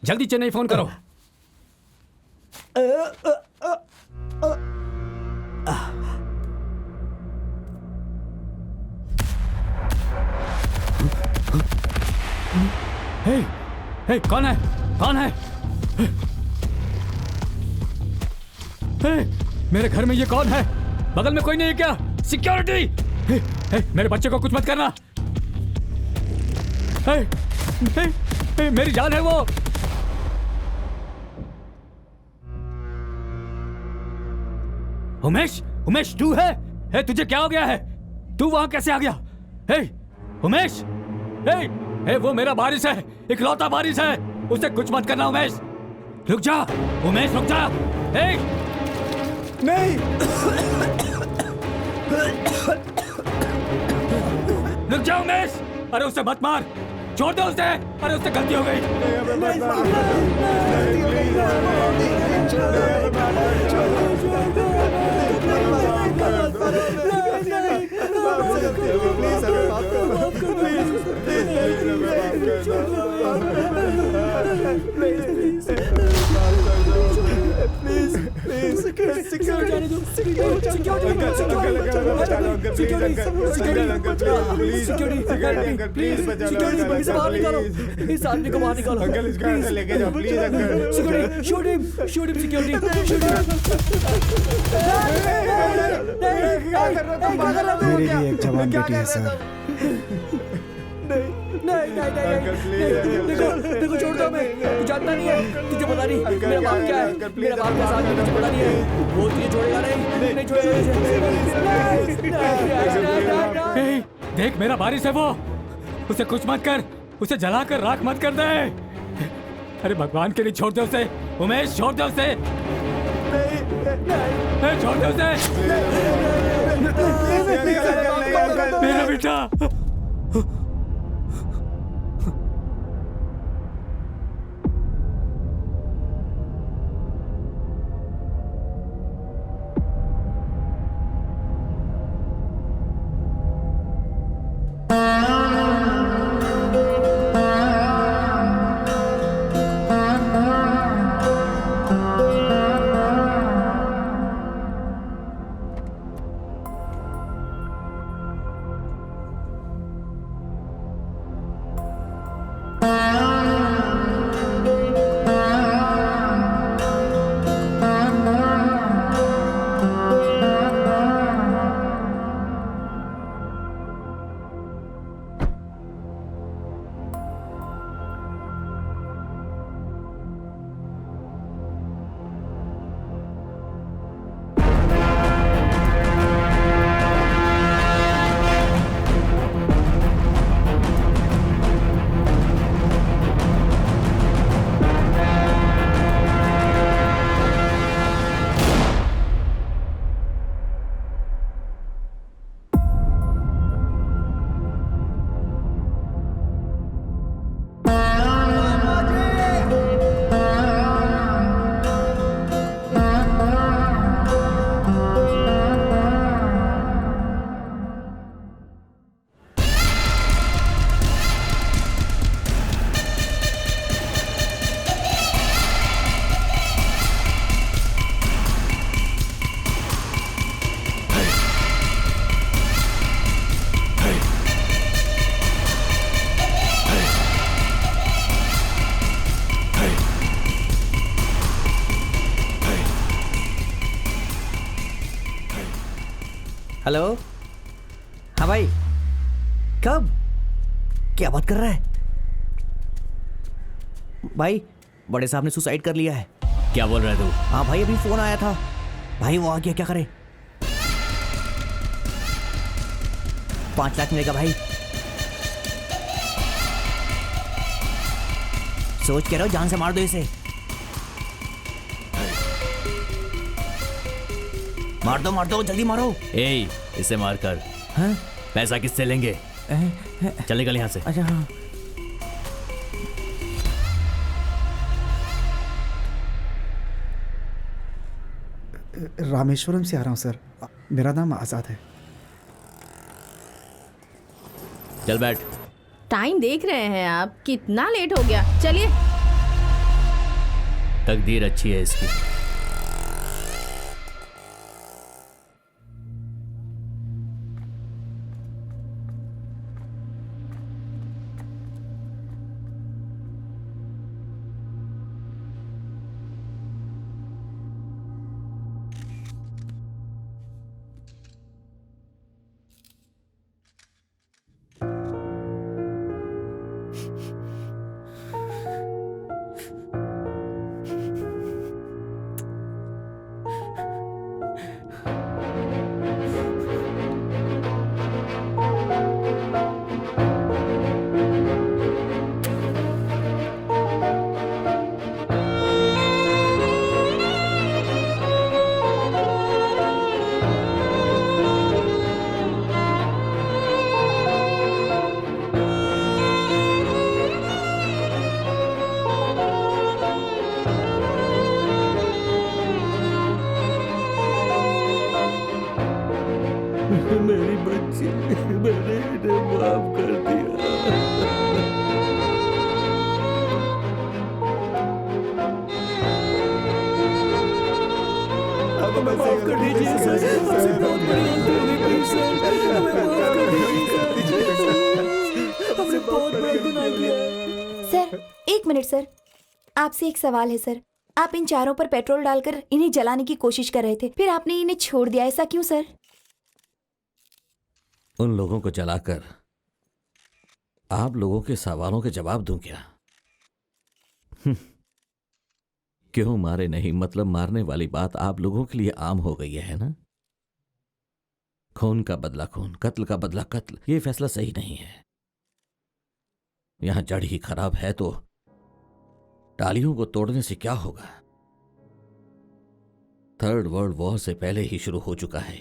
जल्दी चेन्नई फोन करो। कौन है? कौन है? मेरे घर में ये कौन है? बगल में कोई नहीं है क्या? सिक्योरिटी! मेरे बच्चे को कुछ मत करना। मेरी जान है वो। उमेश, उमेश तू है? तुझे क्या हो गया है? तू वहां कैसे आ गया? उमेश, वो मेरा वारिस है, इकलौता वारिस है, उसे कुछ मत करना। उमेश रुक जा, उमेश रुक जा। नहीं, रुक जा उमेश। अरे उसे मत मार, छोड़ दो उसे। अरे उससे गलती हो गई। जाने दो। प्लीज इसे बाहर निकालो, इस आदमी को बाहर निकालो। अंकल इसको अंदर लेके जाओ please uncle. Security shoot him security shoot मेरी भी एक जवान बेटी है सर। देखो छोड़ दो, मैं तू जानता नहीं है, तुझे पता नहीं मेरा बाप क्या है, मेरा बाप का साथ तुझे पता नहीं है, वो तुझे छोड़ेगा नहीं छोड़ेगा। देख मेरा बारिश है वो, उसे कुछ मत कर, उसे जलाकर राख मत कर दे। अरे भगवान के लिए छोड़ दे उसे, उमेश छोड़ दे उसे, छोड़ दे उसे मेरा बेटा। हेलो, हाँ भाई, कब? क्या बात कर रहा है भाई? बड़े साहब ने सुसाइड कर लिया है। क्या बोल रहे तू? हाँ भाई, अभी फोन आया था। भाई वो आ गया, क्या करे? 5 लाख मिलेगा भाई। सोच के रहो, जान से मार दो इसे। मार दो जल्दी मारो। ए, इसे मार कर। हाँ? पैसा किससे लेंगे? चले गल यहाँ से। अच्छा हाँ। रामेश्वरम से आ रहा हूँ सर, मेरा नाम आज़ाद है। चल बैठ। टाइम देख रहे हैं आप, कितना लेट हो गया। चलिए। तकदीर अच्छी है इसकी। मेरी बच्ची, मैंने इन्हें माफ कर दिया। अब मैं माफ कर एक मिनट सर, आपसे एक सवाल है सर। आप इन चारों पर पेट्रोल डालकर इन्हें जलाने की कोशिश कर रहे थे, फिर आपने इन्हें छोड़ दिया, ऐसा क्यों सर? उन लोगों को जलाकर आप लोगों के सवालों के जवाब दूं क्या? क्यों मारे नहीं, मतलब मारने वाली बात आप लोगों के लिए आम हो गई है ना? खून का बदला खून, कत्ल का बदला कत्ल, यह फैसला सही नहीं है। यहां जड़ ही खराब है तो डालियों को तोड़ने से क्या होगा? थर्ड वर्ल्ड वॉर से पहले ही शुरू हो चुका है।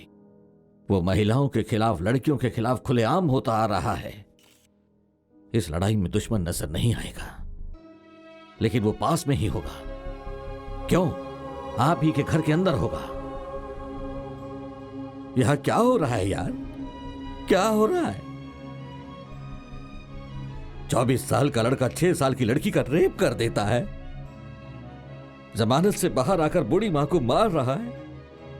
वो महिलाओं के खिलाफ, लड़कियों के खिलाफ खुलेआम होता आ रहा है। इस लड़ाई में दुश्मन नजर नहीं आएगा, लेकिन वो पास में ही होगा। क्यों? आप ही के घर के अंदर होगा। यहां क्या हो रहा है यार? क्या हो रहा है? 24 साल का लड़का 6 साल की लड़की का रेप कर देता है। जमानत से बाहर आकर बूढ़ी मां को मार रहा है।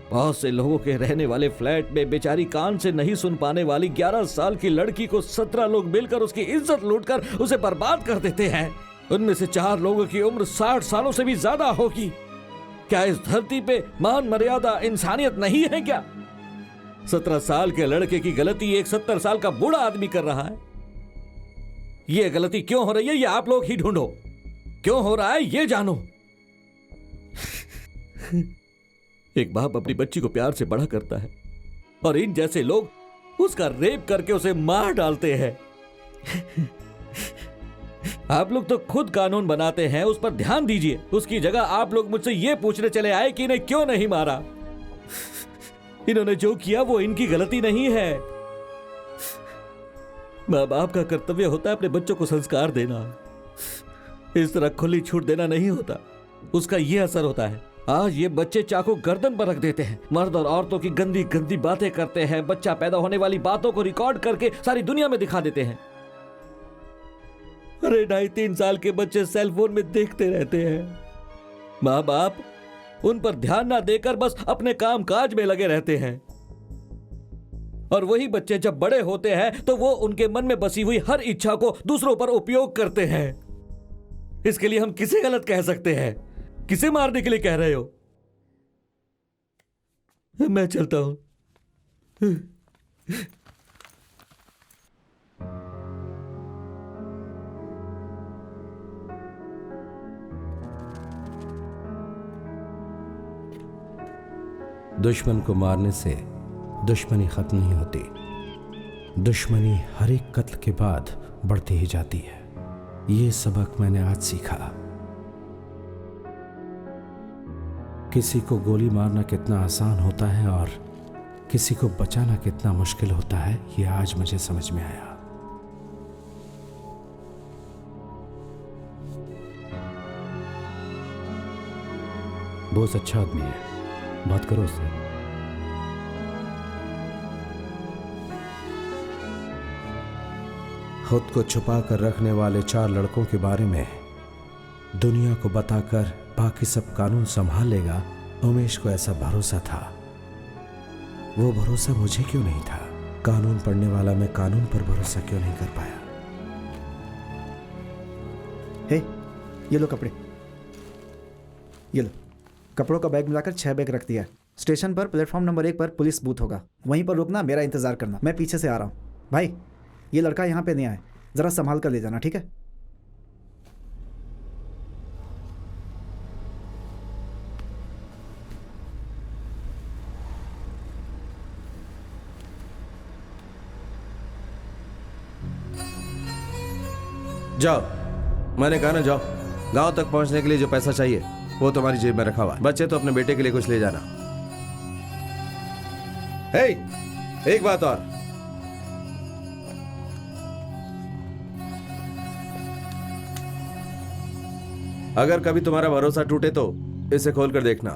बहुत से लोगों के रहने वाले फ्लैट में बेचारी कान से नहीं सुन पाने वाली 11 साल की लड़की को 17 लोग मिलकर उसकी इज्जत लूटकर उसे बर्बाद कर देते हैं। उनमें से 4 लोगों की उम्र 60 सालों से भी ज्यादा होगी। क्या इस धरती पे मान मर्यादा इंसानियत नहीं है क्या? 17 साल के लड़के की गलती एक 70 साल का बूढ़ा आदमी कर रहा है। यह गलती क्यों हो रही है, ये आप लोग ही ढूंढो। क्यों हो रहा है ये जानो। एक बाप अपनी बच्ची को प्यार से बड़ा करता है और इन जैसे लोग उसका रेप करके उसे मार डालते हैं। आप लोग तो खुद कानून बनाते हैं, उस पर ध्यान दीजिए। उसकी जगह आप लोग मुझसे यह पूछने चले आए कि इन्हें क्यों नहीं मारा। इन्होंने जो किया वो इनकी गलती नहीं है। माँ बाप का कर्तव्य होता है अपने बच्चों को संस्कार देना। इस तरह खुली छूट देना नहीं होता। उसका यह असर होता है। आज ये बच्चे चाकू गर्दन पर रख देते हैं, मर्द और औरतों की गंदी गंदी बातें करते हैं, बच्चा पैदा होने वाली बातों को रिकॉर्ड करके सारी दुनिया में दिखा देते हैं। अरे 2.5-3 साल के बच्चे सेलफोन में देखते रहते हैं। माँ बाप उन पर ध्यान ना देकर बस अपने काम काज में लगे रहते हैं। और वही बच्चे जब बड़े होते हैं तो वो उनके मन में बसी हुई हर इच्छा को दूसरों पर उपयोग करते हैं। इसके लिए हम किसे गलत कह सकते हैं? किसे मारने के लिए कह रहे हो? मैं चलता हूं। दुश्मन को मारने से दुश्मनी खत्म नहीं होती। दुश्मनी हर एक कत्ल के बाद बढ़ती ही जाती है। ये सबक मैंने आज सीखा। किसी को गोली मारना कितना आसान होता है और किसी को बचाना कितना मुश्किल होता है, ये आज मुझे समझ में आया। बहुत अच्छा आदमी है, बात करो उससे। खुद को छुपा कर रखने वाले 4 लड़कों के बारे में दुनिया को बताकर बाकी सब कानून संभाल लेगा, उमेश को ऐसा भरोसा था। वो भरोसा मुझे क्यों नहीं था? कानून पढ़ने वाला मैं कानून पर भरोसा क्यों नहीं कर पाया? हे, ये लो कपड़े, ये लो। कपड़ों का बैग मिलाकर 6 बैग रख दिया है। स्टेशन पर प्लेटफॉर्म नंबर 1 पर पुलिस बूथ होगा, वहीं पर रुकना, मेरा इंतजार करना। मैं पीछे से आ रहा हूँ। भाई, ये लड़का यहाँ पे नहीं आए, जरा संभाल कर ले जाना, ठीक है? जाओ, मैंने कहा ना जाओ। गांव तक पहुंचने के लिए जो पैसा चाहिए वो तुम्हारी जेब में रखा हुआ है। बच्चे तो अपने बेटे के लिए कुछ ले जाना। हे, एक बात और, अगर कभी तुम्हारा भरोसा टूटे तो इसे खोल कर देखना।